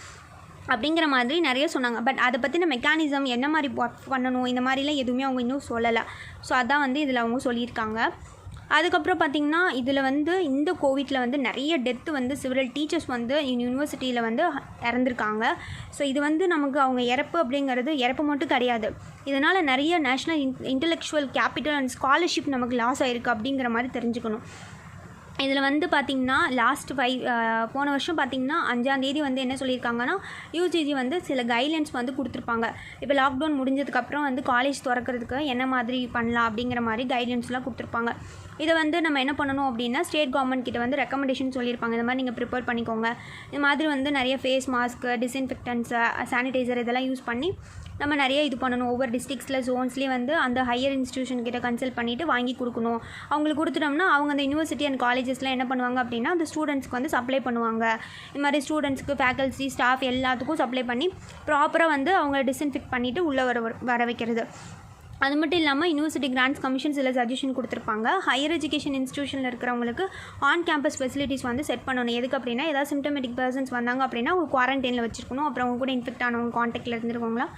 [SPEAKER 1] அப்படிங்கிற மாதிரி நிறைய சொன்னாங்க. பட் அதை பற்றின மெக்கானிசம் என்ன மாதிரி ஒர்க் பண்ணணும் இந்த மாதிரிலாம் எதுவுமே அவங்க இன்னும் சொல்லலை. ஸோ அதான் வந்து இதில் அவங்க சொல்லியிருக்காங்க. அதுக்கப்புறம் பார்த்திங்கன்னா இதில் வந்து இந்த கோவிட்டில் வந்து நிறைய டெத்து வந்து சிவரல் டீச்சர்ஸ் வந்து யூனிவர்சிட்டியில் வந்து இறந்துருக்காங்க. ஸோ இது வந்து நமக்கு அவங்க இறப்பு அப்படிங்கிறது இறப்பு மட்டும் கிடையாது, இதனால் நிறைய national intellectual capital and scholarship நமக்கு லாஸ் ஆகிருக்கு அப்படிங்கிற மாதிரி தெரிஞ்சுக்கணும். இதில் வந்து பார்த்திங்கன்னா போன வருஷம் பார்த்திங்கன்னா 5ஆம் தேதி வந்து என்ன சொல்லியிருக்காங்கன்னா யூஜிசி வந்து சில கைட்லைன்ஸ் வந்து கொடுத்துருப்பாங்க. இப்போ லாக்டவுன் முடிஞ்சதுக்கப்புறம் வந்து காலேஜ் திறக்கிறதுக்கு என்ன மாதிரி பண்ணலாம் அப்படிங்கிற மாதிரி கைட்லைன்ஸ்லாம் கொடுத்துருப்பாங்க. இதை வந்து நம்ம என்ன பண்ணணும் அப்படின்னா ஸ்டேட் கவர்மெண்ட் கிட்ட வந்து ரெக்கமெண்டேஷன் சொல்லியிருப்பாங்க, இந்த மாதிரி நீங்கள் ப்ரிப்பேர் பண்ணிக்கோங்க, இது மாதிரி வந்து நிறைய ஃபேஸ் மாஸ்க்கு, டிஸ்இன்ஃபெக்டன்ஸு, சானிடைசர் இதெல்லாம் யூஸ் பண்ணி நம்ம நிறைய இது பண்ணணும். ஒவ்வொரு டிஸ்ட்ரிக்ஸில் ஜோன்ஸ்லேயும் வந்து அந்த ஹையர் இன்ஸ்டியூஷன் கிட்ட கன்சல்ட் பண்ணிவிட்டு வாங்கி கொடுக்கணும். அவங்களுக்கு கொடுத்துட்டோம்னா அவங்க அந்த யூனிவர்சிட்டி அண்ட் காலேஜஸ்லாம் என்ன பண்ணுவாங்க அப்படின்னா அந்த ஸ்டூடெண்ட்ஸ்க்கு வந்து சப்ளை பண்ணுவாங்க. இது மாதிரி ஸ்டூடெண்ட்ஸ்க்கு, ஃபேக்கல்ட்டி, ஸ்டாஃப் எல்லாத்துக்கும் சப்ளை பண்ணி ப்ராப்பராக வந்து அவங்க டிஸ்இன்ஃபெக்ட் பண்ணிவிட்டு உள்ளே வர வைக்கிறது. அது மட்டும் இல்லாமல் யூனிவர்சிட்டி கிராண்ட்ஸ் கமிஷன் சில சஜஷன் கொடுத்துருப்பாங்க. ஹையர் எஜுகேஷன் இன்ஸ்டியூஷனில் இருக்கிறவங்களுக்கு ஆன் கேம்பஸ் ஃபெசிலிட்டிஸ் வந்து செட் பண்ணணும். எதுக்கு அப்படின்னா ஏதாவது சிம்டமேட்டிக் பர்சன்ஸ் வந்தாங்க அப்படின்னா அவங்க குவாரண்டைனில் வச்சுருக்கணும். அப்புறம் அவங்க கூட இன்ஃபெக்ட் ஆனவங்க கான்டாக்டில் இருந்துருக்கவங்களா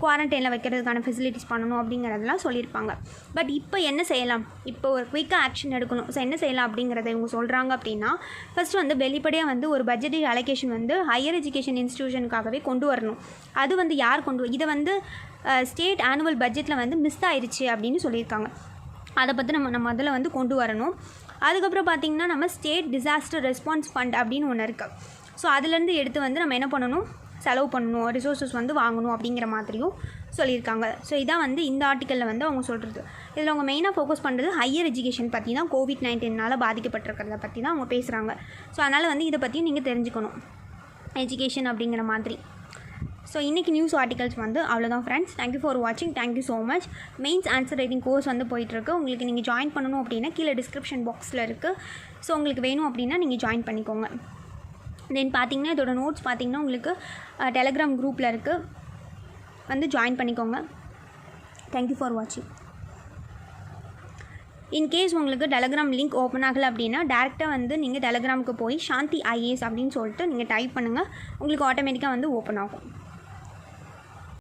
[SPEAKER 1] குவாரண்டைனில் வைக்கிறதுக்கான ஃபெசிலிட்டிஸ் பண்ணணும் அப்படிங்கிறதெல்லாம் சொல்லியிருப்பாங்க. பட் இப்போ என்ன செய்யலாம், இப்போ ஒரு குயிக்காக ஆக்ஷன் எடுக்கணும். ஸோ என்ன செய்யலாம் அப்படிங்கிறத இவங்க சொல்கிறாங்க அப்படின்னா ஃபஸ்ட்டு வந்து வெளிப்படையாக வந்து ஒரு பட்ஜெட்டரி அலோகேஷன் வந்து ஹையர் எஜுகேஷன் இன்ஸ்டியூஷனுக்காகவே கொண்டு வரணும். அது வந்து யார் இதை வந்து ஸ்டேட் ஆனுவல் பட்ஜெட்டில் வந்து மிஸ் ஆயிடுச்சு அப்படின்னு சொல்லியிருக்காங்க. அதை பற்றி நம்ம முதல்ல வந்து கொண்டு வரணும். அதுக்கப்புறம் பார்த்திங்கன்னா நம்ம ஸ்டேட் டிசாஸ்டர் ரெஸ்பான்ஸ் ஃபண்ட் அப்படின்னு ஒன்று இருக்குது. ஸோ அதுலேருந்து எடுத்து வந்து நம்ம என்ன பண்ணணும், செலவு பண்ணணும், ரிசோர்ஸஸ் வந்து வாங்கணும் அப்படிங்கிற மாதிரியும் சொல்லியிருக்காங்க. ஸோ இதான் வந்து இந்த ஆர்டிக்கலில் வந்து அவங்க சொல்கிறது. இதில் அவங்க மெயினாக ஃபோக்கஸ் பண்ணுறது ஹையர் எஜுகேஷன் பற்றி தான், COVID-19 பாதிக்கப்பட்டிருக்கிறத பற்றி தான் அவங்க பேசுகிறாங்க. ஸோ அதனால் வந்து இதை பற்றி நீங்கள் தெரிஞ்சுக்கணும், எஜுகேஷன் அப்படிங்கிற மாதிரி. ஸோ இன்றைக்கி நியூஸ் ஆர்டிகல்ஸ் வந்து அவ்வளோதான் ஃப்ரெண்ட்ஸ். தேங்க்யூ ஃபார் வாட்சிங். Thank you so much. Mains answer writing course வந்து போயிட்டுருக்கு. உங்களுக்கு நீங்கள் ஜாயின் பண்ணணும் அப்படின்னா கீழே டிஸ்கிரிப்ஷன் பாக்ஸில் இருக்குது. ஸோ உங்களுக்கு வேணும் அப்படின்னா நீங்கள் ஜாயின் பண்ணிக்கோங்க. தென் பார்த்திங்கன்னா இதோட நோட்ஸ் பார்த்திங்கன்னா உங்களுக்கு டெலகிராம் குரூப்பில் இருக்குது, வந்து ஜாயின் பண்ணிக்கோங்க. தேங்க்யூ ஃபார் வாட்சிங். இன்கேஸ் உங்களுக்கு டெலகிராம் லிங்க் ஓப்பன் ஆகலை அப்படின்னா டேரெக்டாக வந்து நீங்கள் டெலகிராமுக்கு போய் சாந்தி IAS அப்படின்னு சொல்லிட்டு நீங்கள் டைப் பண்ணுங்கள், உங்களுக்கு ஆட்டோமேட்டிக்காக வந்து ஓப்பன் ஆகும்.